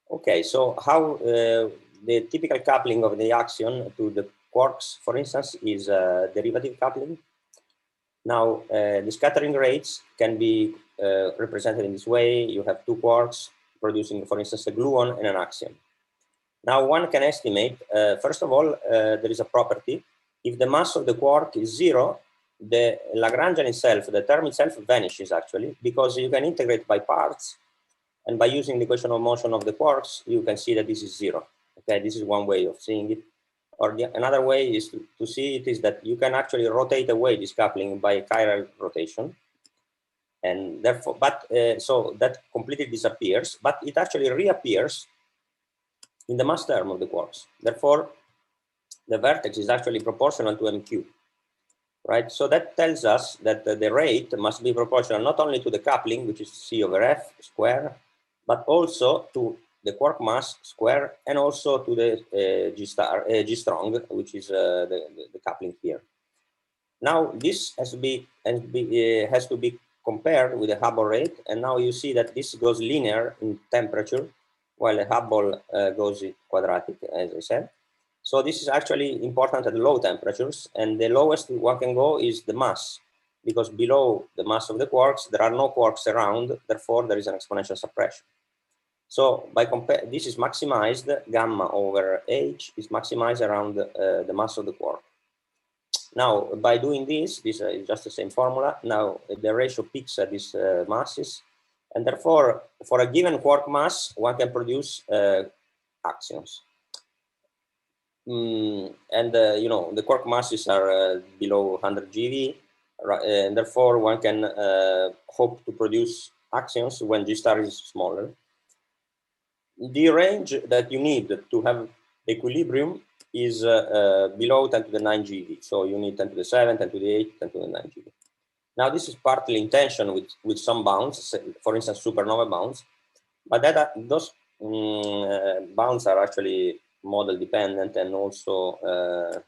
Okay, so how the typical coupling of the axion to the quarks, for instance, is derivative coupling. Now, the scattering rates can be represented in this way. You have two quarks producing, for instance, a gluon and an axion. Now, one can estimate, first of all, there is a property. If the mass of the quark is 0, the Lagrangian itself, the term itself vanishes actually, because you can integrate by parts, and by using the equation of motion of the quarks, you can see that this is 0. Okay, this is one way of seeing it. Or another way is to see it is that you can actually rotate away this coupling by chiral rotation. And therefore, so that completely disappears, but it actually reappears in the mass term of the quarks. Therefore, the vertex is actually proportional to MQ, right? So that tells us that the rate must be proportional not only to the coupling, which is C over F square, but also to the quark mass square, and also to the G strong, which is the coupling here. Now this has to be compared with the Hubble rate, and now you see that this goes linear in temperature, while the Hubble goes quadratic, as I said. So this is actually important at low temperatures, and the lowest one can go is the mass, because below the mass of the quarks, there are no quarks around, therefore there is an exponential suppression. So by this is maximized, gamma over h is maximized around the mass of the quark. Now, by doing this is just the same formula. Now, the ratio peaks at these masses, and therefore, for a given quark mass, one can produce axions. You know, the quark masses are below 100 GeV, and therefore one can hope to produce axions when G star is smaller. The range that you need to have equilibrium is below 10 to the 9 GeV. So you need 10 to the 7, 10 to the 8, 10 to the 9 GeV. Now this is partly in tension with some bounds, for instance, supernova bounds, but those bounds are actually model dependent, and also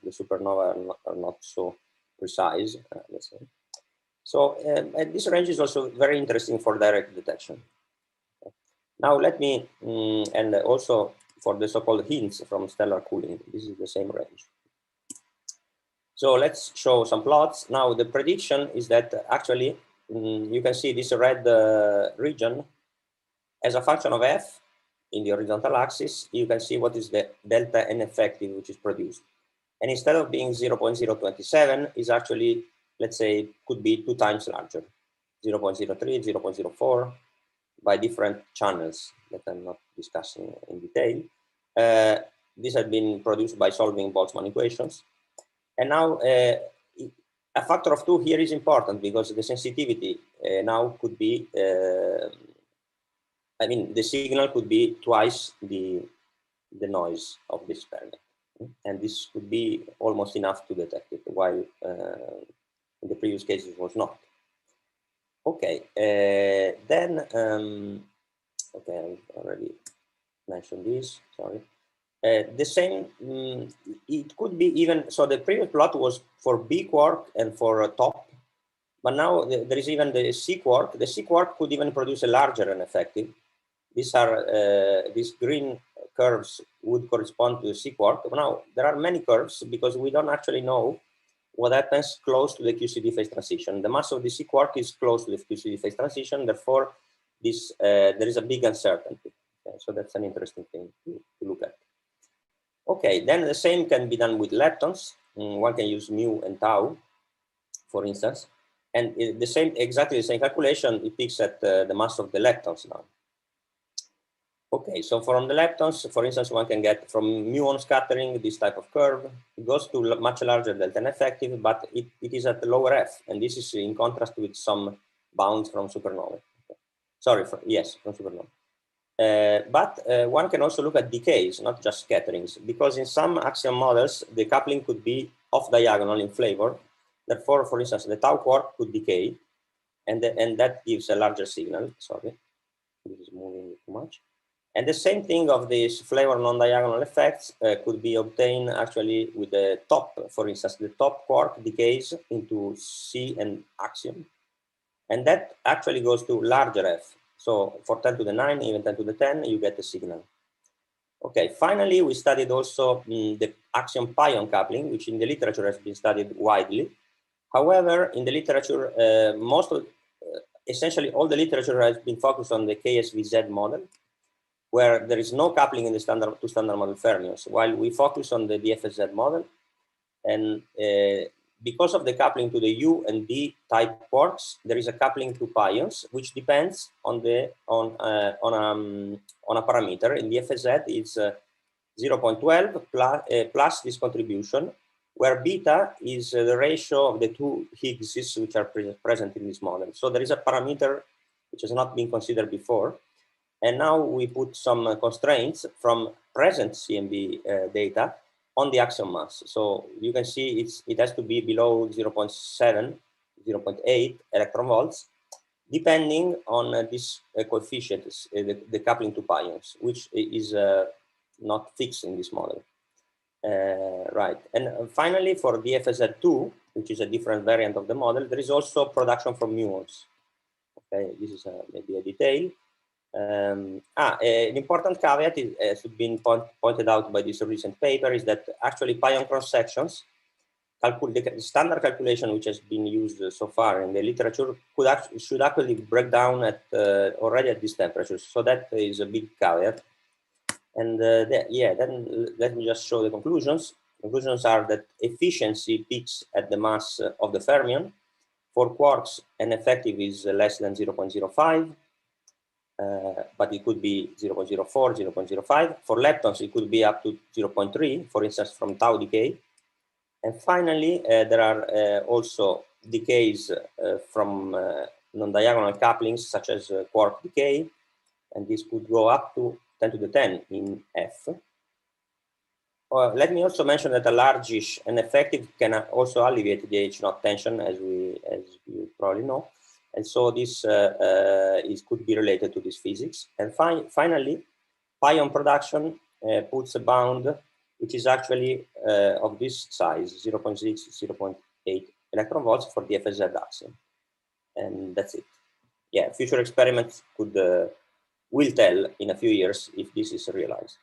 the supernova are not so precise, let's say. So this range is also very interesting for direct detection. Now let me, and also for the so-called hints from stellar cooling, this is the same range. So let's show some plots. Now the prediction is that actually you can see this red region as a function of f in the horizontal axis. You can see what is the delta n effective which is produced. And instead of being 0.027 is actually, let's say, could be 2 times larger, 0.03, 0.04, by different channels that I'm not discussing in detail. These have been produced by solving Boltzmann equations. And now a factor of 2 here is important because the sensitivity now could be, I mean, the signal could be twice the noise of the experiment. And this could be almost enough to detect it, while in the previous cases it was not. Okay, then, okay, I already mentioned this, sorry. The same, it could be even, so the previous plot was for B quark and for top, but now there is even the C quark. The C quark could even produce a larger N effective. These are, these green curves would correspond to the C quark. Now, there are many curves because we don't actually know what happens close to the QCD phase transition. The mass of the C quark is close to the QCD phase transition, therefore, this, there is a big uncertainty. Okay, so that's an interesting thing to look at. Okay, then the same can be done with leptons. One can use mu and tau, for instance. And the same, exactly the same calculation, it picks at the mass of the leptons now. Okay, so from the leptons, for instance, one can get from muon scattering this type of curve. It goes to much larger delta N effective, but it is at the lower F, and this is in contrast with some bounds from supernova. Okay. Sorry, from supernova. But one can also look at decays, not just scatterings, because in some axion models, the coupling could be off diagonal in flavor, Therefore, for instance, the tau quark could decay, and that gives a larger signal. Sorry, this is moving too much. And the same thing of these flavor non-diagonal effects could be obtained actually with the top. For instance, the top quark decays into C and axion, and that actually goes to larger f. So for 10 to the 9, even 10 to the 10, you get a signal. Okay, finally, we studied also the axion-pion coupling, which in the literature has been studied widely. However, in the literature, essentially all the literature has been focused on the KSVZ model, where there is no coupling in the standard model fermions, while we focus on the DFSZ model. And because of the coupling to the U and D type quarks, there is a coupling to pions, which depends on a parameter. In DFSZ, it's 0.12 plus this contribution, where beta is the ratio of the two Higgses which are present in this model. So there is a parameter which has not been considered before. And now we put some constraints from present CMB data on the axion mass. So you can see it has to be below 0.7, 0.8 electron volts, depending on this coefficient, the coupling to pions, which is not fixed in this model. Right. And finally, for DFSZ2, which is a different variant of the model, there is also production from muons. Okay, this is maybe a detail. An important caveat has been pointed out by this recent paper is that actually pion cross sections, the standard calculation which has been used so far in the literature should actually break down at already at these temperatures. So that is a big caveat. And then let me just show the conclusions. Conclusions are that efficiency peaks at the mass of the fermion. For quarks, an effective is less than 0.05. But it could be 0.04, 0.05. For leptons, it could be up to 0.3, for instance, from tau decay. And finally, there are also decays from non-diagonal couplings, such as quark decay, and this could go up to 10 to the 10 in F. Let me also mention that a largish and effective can also alleviate the H0 tension, as you probably know. And so this could be related to this physics. And finally, pion production puts a bound, which is actually of this size, 0.6, 0.8 electron volts for the DFSZ axion. And that's it. Yeah, future experiments will tell in a few years if this is realized.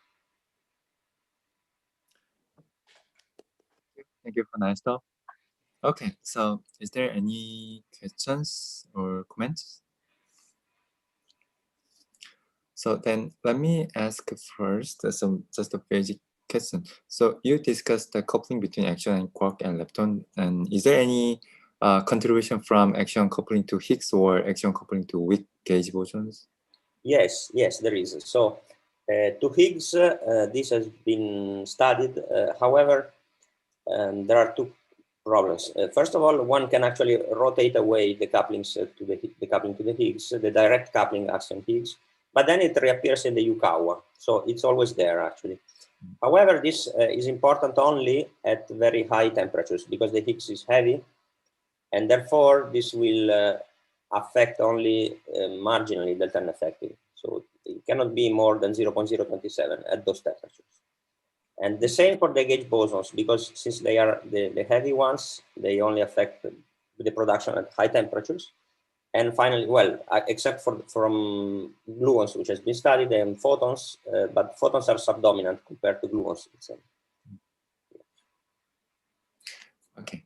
Thank you for nice talk. Okay, so is there any questions or comments? So then let me ask first just a basic question. So you discussed the coupling between axion and quark and lepton, and is there any contribution from axion coupling to Higgs or axion coupling to weak gauge bosons? Yes, there is. So to Higgs, this has been studied. However, there are two problems. First of all, one can actually rotate away the couplings to the coupling to the Higgs, the direct coupling axion Higgs, but then it reappears in the Yukawa. So it's always there actually. However, this is important only at very high temperatures because the Higgs is heavy, and therefore this will affect only marginally delta N effective. So it cannot be more than 0.027 at those temperatures. And the same for the gauge bosons, because since they are the heavy ones, they only affect the production at high temperatures. And finally, well, except from gluons, which has been studied, and photons, but photons are subdominant compared to gluons itself. Okay,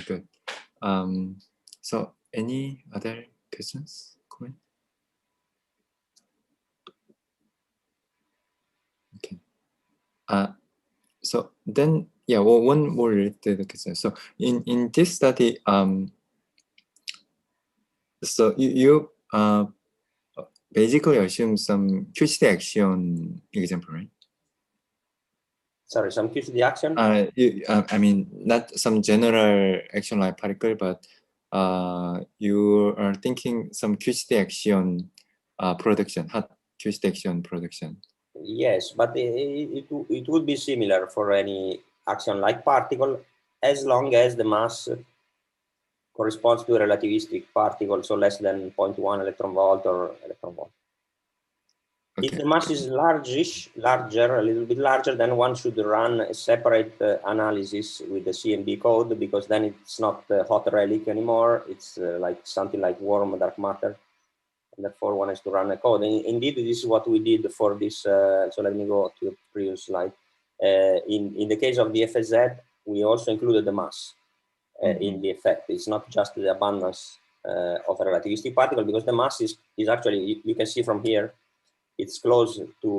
good. So any other questions, comment? Okay. So then, yeah, well, one more related question. So in this study, so you basically assume some QCD axion example, right? Sorry, some QCD axion? I mean, not some general axion-like particle, but you are thinking some QCD axion production, hot QCD axion production. Yes, but it would be similar for any axion-like particle as long as the mass corresponds to a relativistic particle, so less than 0.1 electron volt or electron volt. Okay. If the mass is larger, a little bit larger, then one should run a separate analysis with the CMB code, because then it's not a hot relic anymore. It's like something like warm dark matter. And therefore, one has to run a code. And indeed, this is what we did for this. So let me go to the previous slide. In the case of the FSZ, we also included the mass in the effect. It's not just the abundance of a relativistic particle, because the mass is actually, you can see from here, it's close to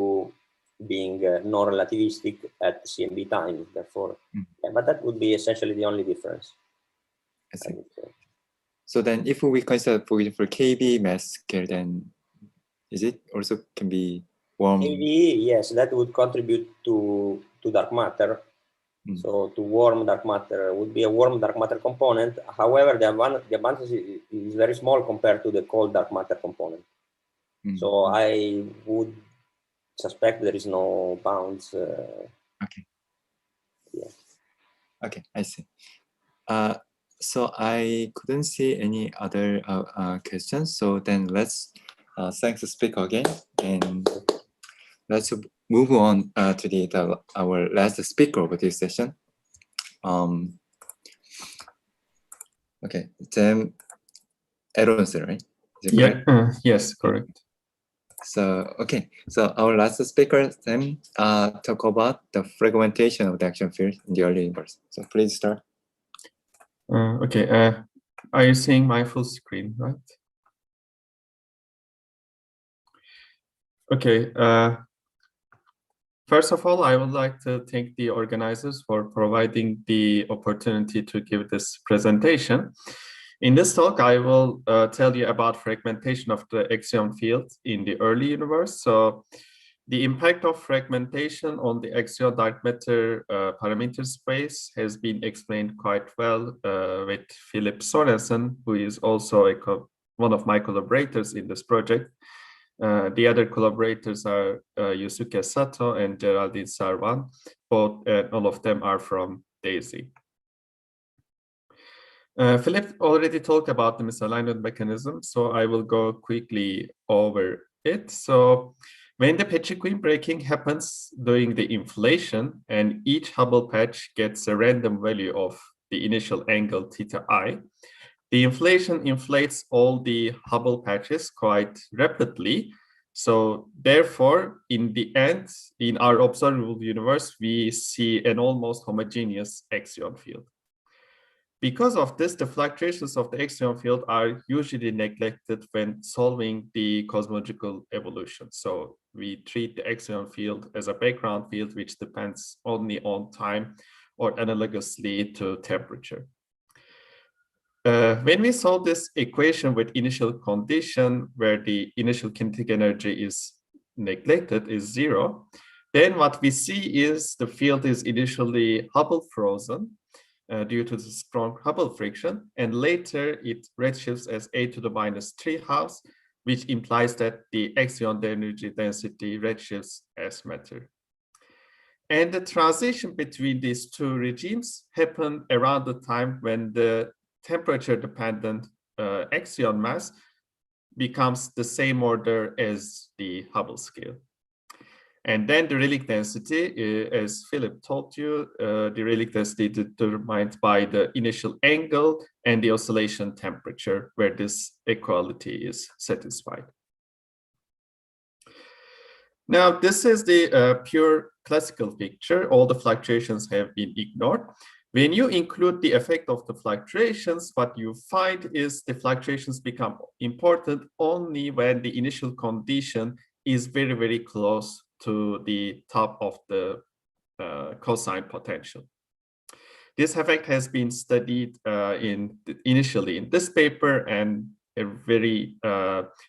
being non-relativistic at CMB time. Therefore, yeah, but that would be essentially the only difference. I see. So then if we consider, for example, KB mass scale, then is it also can be warm? KB, yes, that would contribute to dark matter. So to warm dark matter would be a warm dark matter component. However, the abundance is very small compared to the cold dark matter component. So I would suspect there is no bounds. Okay. Yeah. Okay, I see. So I couldn't see any other questions. So then let's thank the speaker again, and let's move on to our last speaker of this session. Okay, then Aronson, right? Is it correct? Yes, correct. So, okay, so our last speaker then talk about the fragmentation of the action field in the early universe. So please start. Okay, are you seeing my full screen, right? Okay, first of all, I would like to thank the organizers for providing the opportunity to give this presentation. In this talk, I will tell you about fragmentation of the axion field in the early universe. So the impact of fragmentation on the axion dark matter parameter space has been explained quite well with Philip Sorensen, who is also one of my collaborators in this project. The other collaborators are Yusuke Sato and Geraldine Sarwan. Both, all of them are from DAISY. Philip already talked about the misalignment mechanism, so I will go quickly over it. So when the Petri-Queen breaking happens during the inflation, and each Hubble patch gets a random value of the initial angle theta I, the inflation inflates all the Hubble patches quite rapidly. So therefore, in the end, in our observable universe, we see an almost homogeneous axion field. Because of this, the fluctuations of the axion field are usually neglected when solving the cosmological evolution. So we treat the axion field as a background field which depends only on time or analogously to temperature. When we solve this equation with initial condition where the initial kinetic energy is neglected, is 0, then what we see is the field is initially Hubble frozen due to the strong Hubble friction, and later it redshifts as A⁻³ which implies that the axion energy density redshifts as matter. And the transition between these two regimes happened around the time when the temperature-dependent axion mass becomes the same order as the Hubble scale. And then the relic density, as Philip told you, the relic density determined by the initial angle and the oscillation temperature, where this equality is satisfied. Now, this is the pure classical picture. All the fluctuations have been ignored. When you include the effect of the fluctuations, what you find is the fluctuations become important only when the initial condition is very, very close to the top of the cosine potential. This effect has been studied initially in this paper, and a very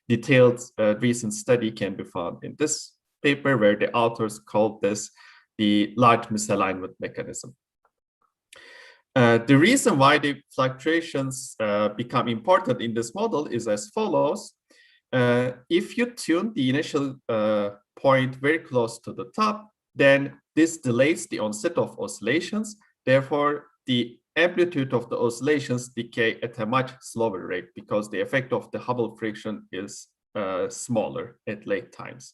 detailed recent study can be found in this paper, where the authors called this the large misalignment mechanism. The reason why the fluctuations become important in this model is as follows. If you tune the initial point very close to the top, then this delays the onset of oscillations. Therefore, the amplitude of the oscillations decay at a much slower rate because the effect of the Hubble friction is smaller at late times.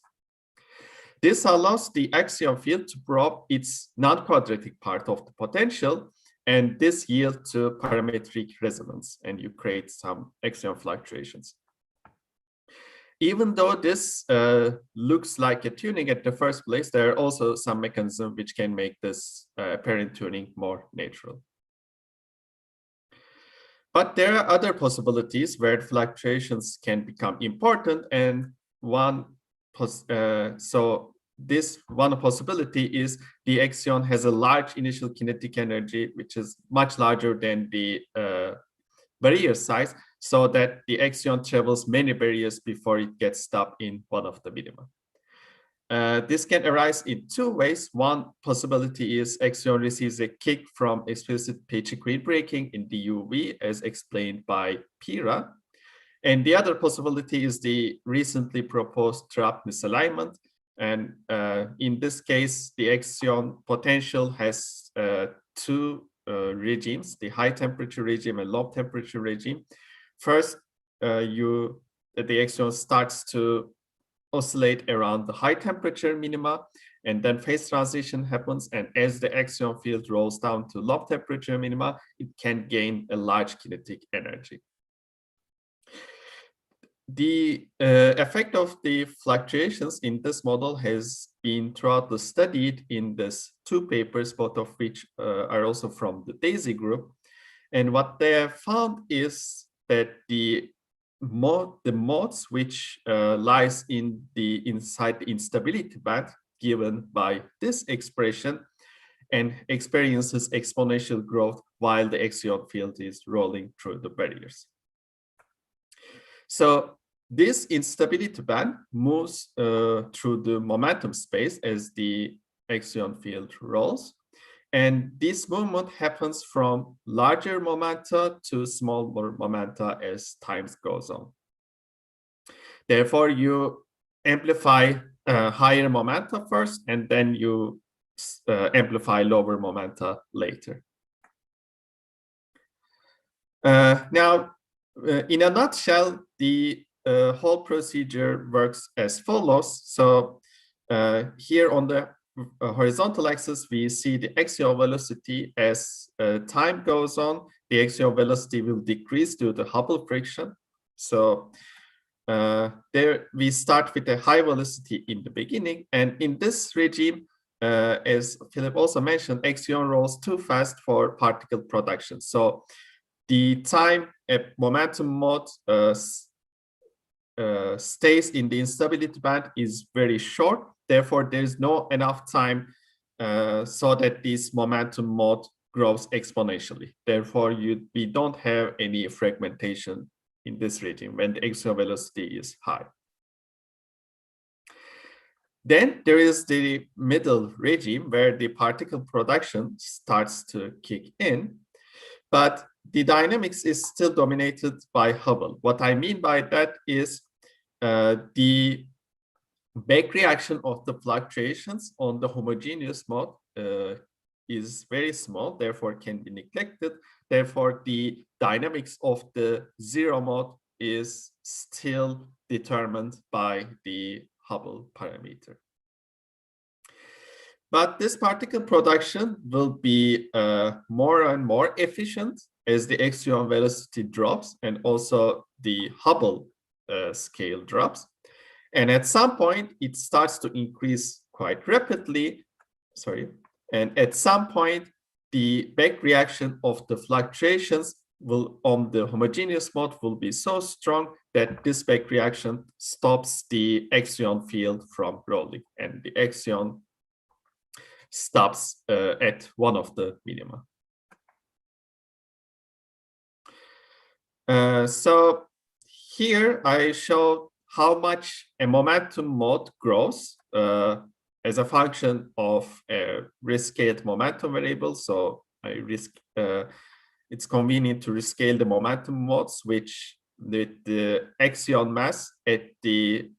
This allows the axion field to probe its non-quadratic part of the potential, and this yields to parametric resonance, and you create some axion fluctuations. Even though this looks like a tuning at the first place, there are also some mechanisms which can make this apparent tuning more natural. But there are other possibilities where fluctuations can become important, and one possibility is the axion has a large initial kinetic energy, which is much larger than the barrier size, so that the axion travels many barriers before it gets stopped in one of the minima. This can arise in two ways. One possibility is axion receives a kick from explicit pitch grid breaking in the UV, as explained by Pira. And the other possibility is the recently proposed trap misalignment. And in this case, the axion potential has two regimes, the high temperature regime and low temperature regime. First, the axion starts to oscillate around the high temperature minima, and then phase transition happens. And as the axion field rolls down to low temperature minima, it can gain a large kinetic energy. The effect of the fluctuations in this model has been throughout studied in these two papers, both of which are also from the DAISY group. And what they have found is that the modes which lies inside the instability band given by this expression and experiences exponential growth while the axion field is rolling through the barriers. So this instability band moves through the momentum space as the axion field rolls. And this movement happens from larger momenta to smaller momenta as time goes on. Therefore, you amplify higher momenta first, and then you amplify lower momenta later. Now, in a nutshell, the whole procedure works as follows. So here on the horizontal axis, we see the axial velocity. As time goes on, the axial velocity will decrease due to Hubble friction. So there we start with a high velocity in the beginning. And in this regime, as Philip also mentioned, axion rolls too fast for particle production. So the time at momentum mode stays in the instability band is very short. Therefore, there is not enough time so that this momentum mode grows exponentially. Therefore, we don't have any fragmentation in this regime when the axial velocity is high. Then there is the middle regime where the particle production starts to kick in, but the dynamics is still dominated by Hubble. What I mean by that is the back reaction of the fluctuations on the homogeneous mode is very small, therefore can be neglected. Therefore, the dynamics of the zero mode is still determined by the Hubble parameter. But this particle production will be more and more efficient as the axion velocity drops and also the Hubble scale drops. And at some point, it starts to increase quite rapidly. And at some point, the back reaction of the fluctuations will on the homogeneous mode will be so strong that this back reaction stops the axion field from rolling, and the axion stops at one of the minima. So here I show how much a momentum mode grows as a function of a rescaled momentum variable. So it's convenient to rescale the momentum modes, which the axion mass at the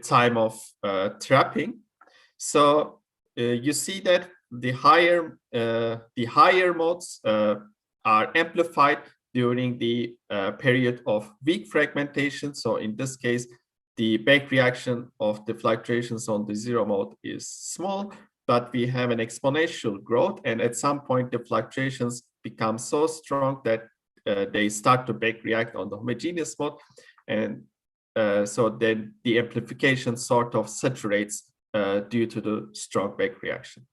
time of trapping. So you see that the higher modes are amplified during the period of weak fragmentation. So in this case, the back reaction of the fluctuations on the zero mode is small, but we have an exponential growth. And at some point, the fluctuations become so strong that they start to back react on the homogeneous mode. And so then the amplification sort of saturates due to the strong back reaction.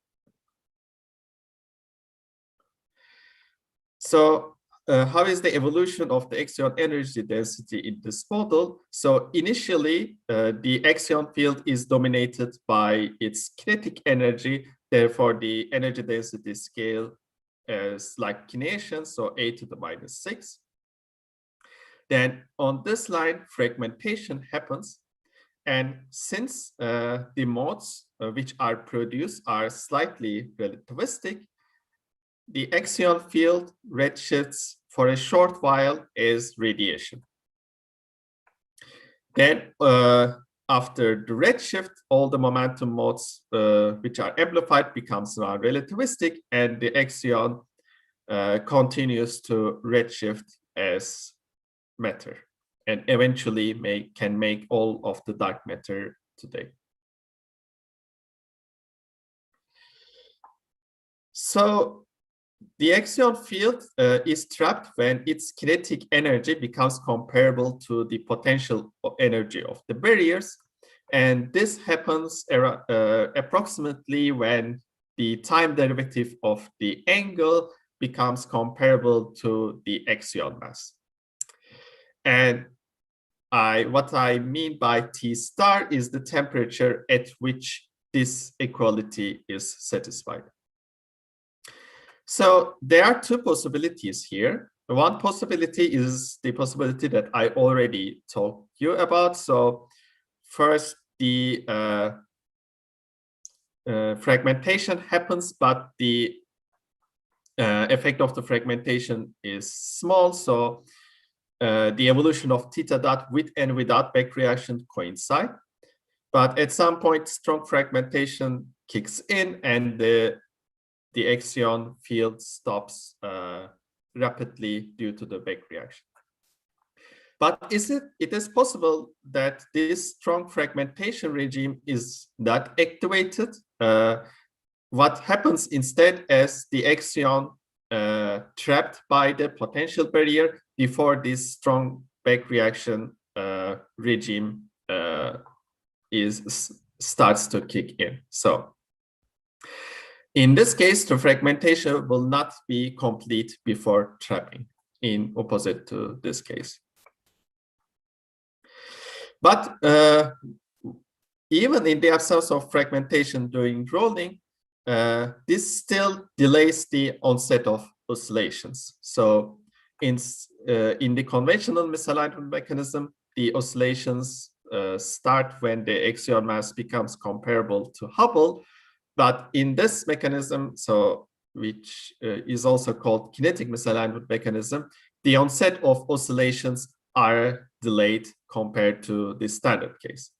So how is the evolution of the axion energy density in this model? So initially, the axion field is dominated by its kinetic energy. Therefore, the energy density scale is like kination, so a to the -6. Then on this line, fragmentation happens. And since the modes which are produced are slightly relativistic, the axion field redshifts for a short while as radiation. Then after the redshift, all the momentum modes which are amplified becomes now relativistic, and the axion continues to redshift as matter, and eventually can make all of the dark matter today. So the axion field is trapped when its kinetic energy becomes comparable to the potential energy of the barriers. And this happens approximately when the time derivative of the angle becomes comparable to the axion mass. And what I mean by T star is the temperature at which this equality is satisfied. So there are two possibilities here. One possibility is the possibility that I already told you about. So first, the fragmentation happens, but the effect of the fragmentation is small. So the evolution of theta dot with and without back reaction coincide. But at some point, strong fragmentation kicks in, and the axion field stops rapidly due to the back reaction. But it is possible that this strong fragmentation regime is not activated. What happens instead is the axion trapped by the potential barrier before this strong back reaction regime starts to kick in. So in this case, the fragmentation will not be complete before trapping, in opposite to this case. But even in the absence of fragmentation during rolling, this still delays the onset of oscillations. So in the conventional misalignment mechanism, the oscillations start when the axion mass becomes comparable to Hubble. But in this mechanism, which is also called kinetic misalignment mechanism, the onset of oscillations are delayed compared to the standard case.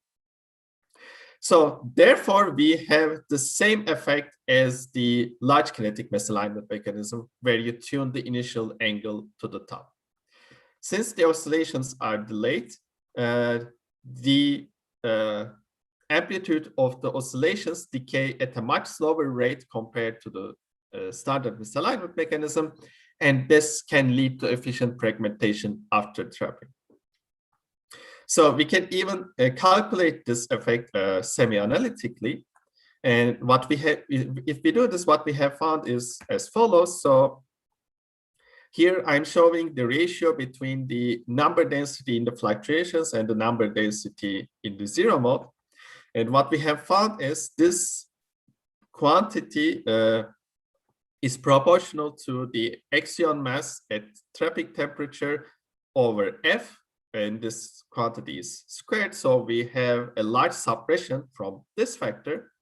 So therefore, we have the same effect as the large kinetic misalignment mechanism, where you tune the initial angle to the top. Since the oscillations are delayed, the amplitude of the oscillations decay at a much slower rate compared to the standard misalignment mechanism, and this can lead to efficient fragmentation after trapping. So we can even calculate this effect semi-analytically. And what we have, if we do this, what we have found is as follows. So here I'm showing the ratio between the number density in the fluctuations and the number density in the zero mode. And what we have found is this quantity is proportional to the axion mass at trapping temperature over F, and this quantity is squared. So we have a large suppression from this factor.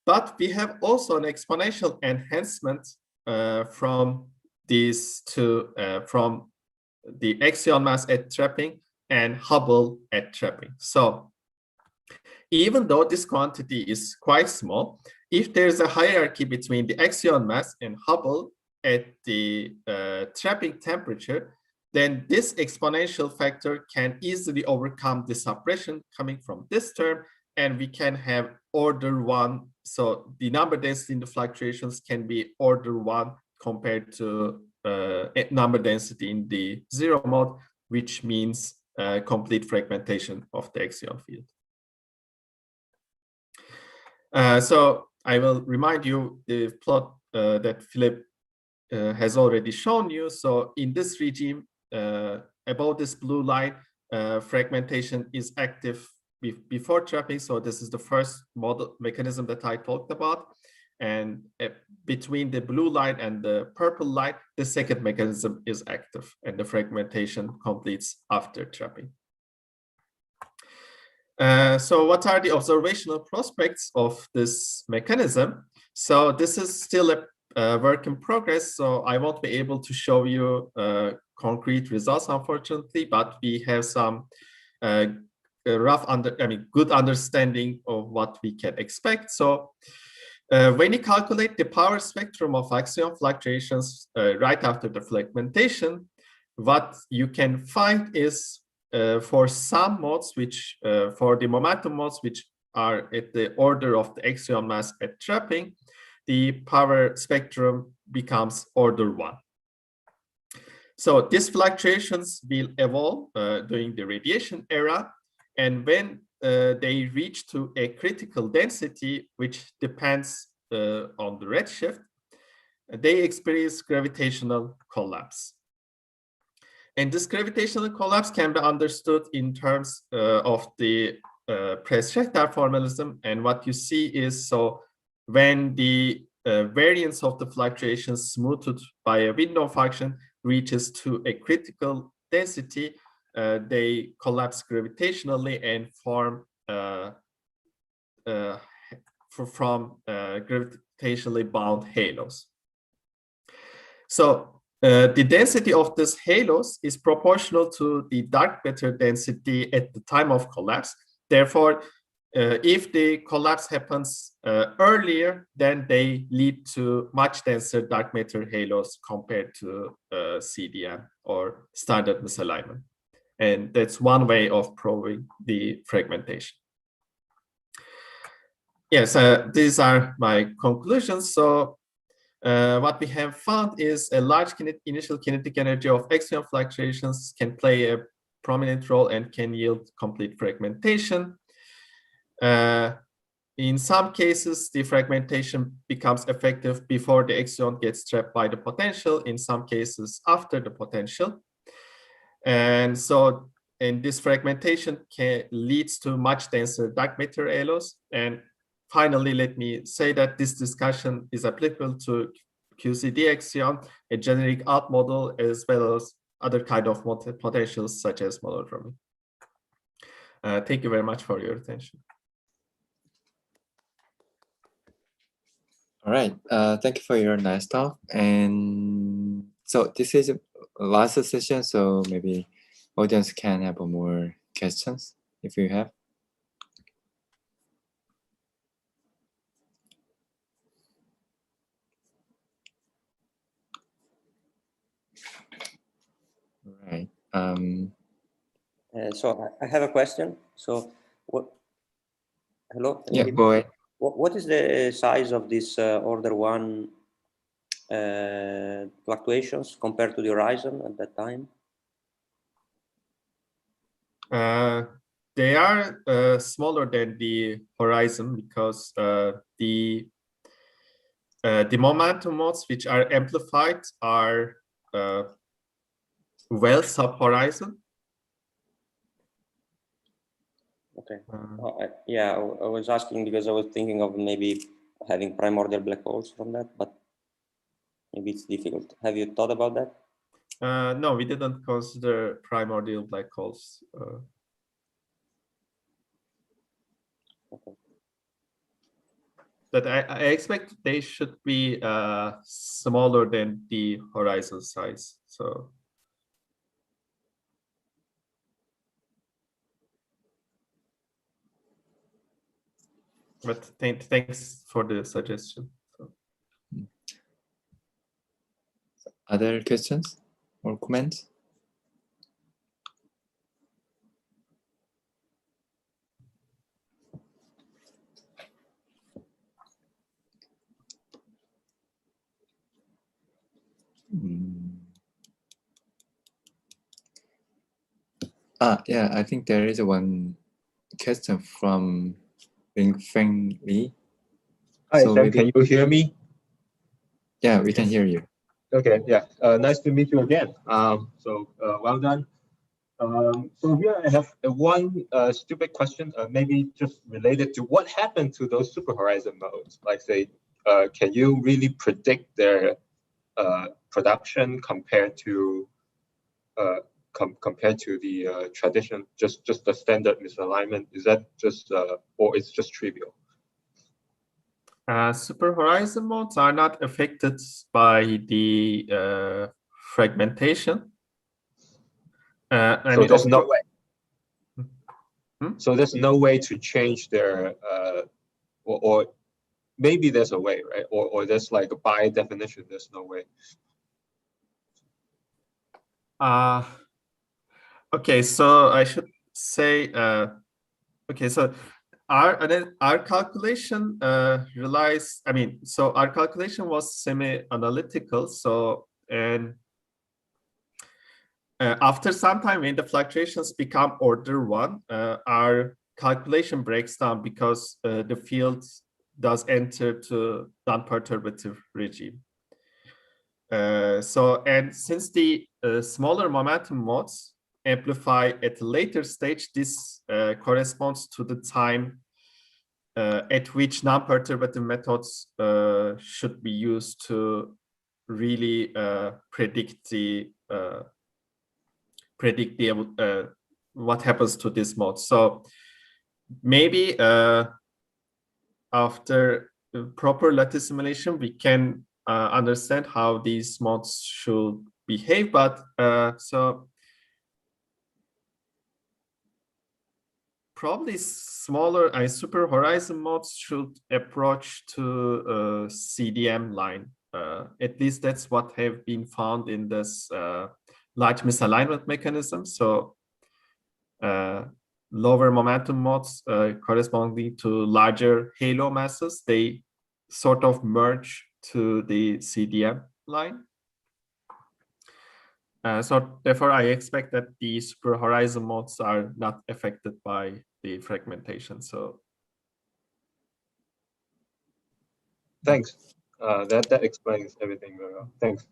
But we have also an exponential enhancement from these two, from the axion mass at trapping and Hubble at trapping. So even though this quantity is quite small, if there's a hierarchy between the axion mass and Hubble at the trapping temperature, then this exponential factor can easily overcome the suppression coming from this term, and we can have order 1. So the number density in the fluctuations can be order 1 compared to number density in the zero mode, which means complete fragmentation of the axion field. So I will remind you the plot that Philip has already shown you. So in this regime, above this blue line, fragmentation is active before trapping. So this is the first model mechanism that I talked about. And between the blue line and the purple line, the second mechanism is active, and the fragmentation completes after trapping. So what are the observational prospects of this mechanism? So this is still a work in progress, so I won't be able to show you concrete results, unfortunately, but we have some good understanding of what we can expect. So when you calculate the power spectrum of axion fluctuations right after the fragmentation, what you can find is for some modes, which for the momentum modes, which are at the order of the axion mass at trapping, the power spectrum becomes order 1. So these fluctuations will evolve during the radiation era, and when they reach to a critical density, which depends on the redshift, they experience gravitational collapse. And this gravitational collapse can be understood in terms of the Press-Schechter formalism. And what you see is, so when the variance of the fluctuations smoothed by a window function reaches to a critical density, they collapse gravitationally and form from gravitationally bound halos. So the density of this halos is proportional to the dark matter density at the time of collapse. Therefore, if the collapse happens earlier, then they lead to much denser dark matter halos compared to CDM or standard misalignment. And that's one way of proving the fragmentation. Yes, these are my conclusions. So what we have found is a large initial kinetic energy of axion fluctuations can play a prominent role and can yield complete fragmentation. In some cases, the fragmentation becomes effective before the axion gets trapped by the potential, in some cases after the potential. And so, and this fragmentation leads to much denser dark matter halos. And finally, let me say that this discussion is applicable to QCD axion, a generic alt model, as well as other kind of potentials such as monodromy. Thank you very much for your attention. All right, thank you for your nice talk. And so this is the last session, so maybe audience can have more questions if you have. All right. So I have a question. So what? Hello. Yeah, go ahead. What is the size of this order 1 fluctuations compared to the horizon at that time? They are smaller than the horizon because the momentum modes which are amplified are well sub-horizon. Okay. Yeah, I was asking because I was thinking of maybe having primordial black holes from that, but maybe it's difficult. Have you thought about that? No, we didn't consider primordial black holes. Okay. But I expect they should be smaller than the horizon size. So. But thanks for the suggestion. Other questions or comments? Yeah, I think there is one question from Feng Li. Hi, So Sam, maybe- can you hear me? Yeah, we can hear you. Okay, yeah, nice to meet you again. Well done. So here I have one stupid question, maybe just related to what happened to those super horizon modes. Like say, can you really predict their production compared to the tradition, just the standard misalignment? Is that just or it's just trivial? Super horizon modes are not affected by the fragmentation. So there's no way. Hmm? So there's no way to change their or maybe there's a way, right? Or there's like by definition, there's no way. Okay, so I should say, okay, so our calculation relies, so our calculation was semi-analytical. So, and after some time when the fluctuations become order 1, our calculation breaks down because the field does enter to non-perturbative regime. And since the smaller momentum modes amplify at a later stage, this corresponds to the time at which non-perturbative methods should be used to really predict what happens to this mode. So maybe after proper lattice simulation, we can understand how these modes should behave. But so probably smaller super horizon modes should approach to CDM line. At least that's what have been found in this large misalignment mechanism. So lower momentum modes corresponding to larger halo masses, they sort of merge to the CDM line. So therefore, I expect that the super horizon modes are not affected by the fragmentation. So Thanks. That explains everything very well. Thanks.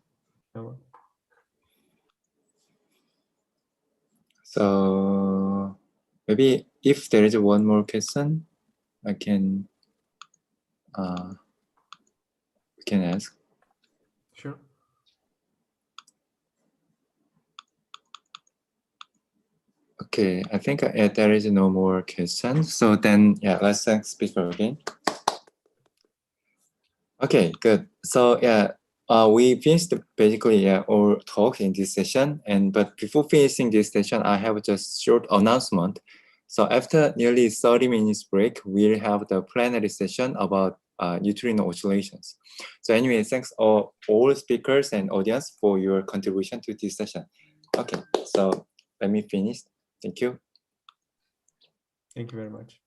So maybe if there is one more question, I can we can ask. Sure. Okay, I think there is no more questions. So then, yeah, let's thank speaker again. Okay, good. So yeah, we finished basically all talk in this session. But before finishing this session, I have just short announcement. So after nearly 30 minutes break, we'll have the plenary session about neutrino oscillations. So anyway, thanks all speakers and audience for your contribution to this session. Okay, so let me finish. Thank you. Thank you very much.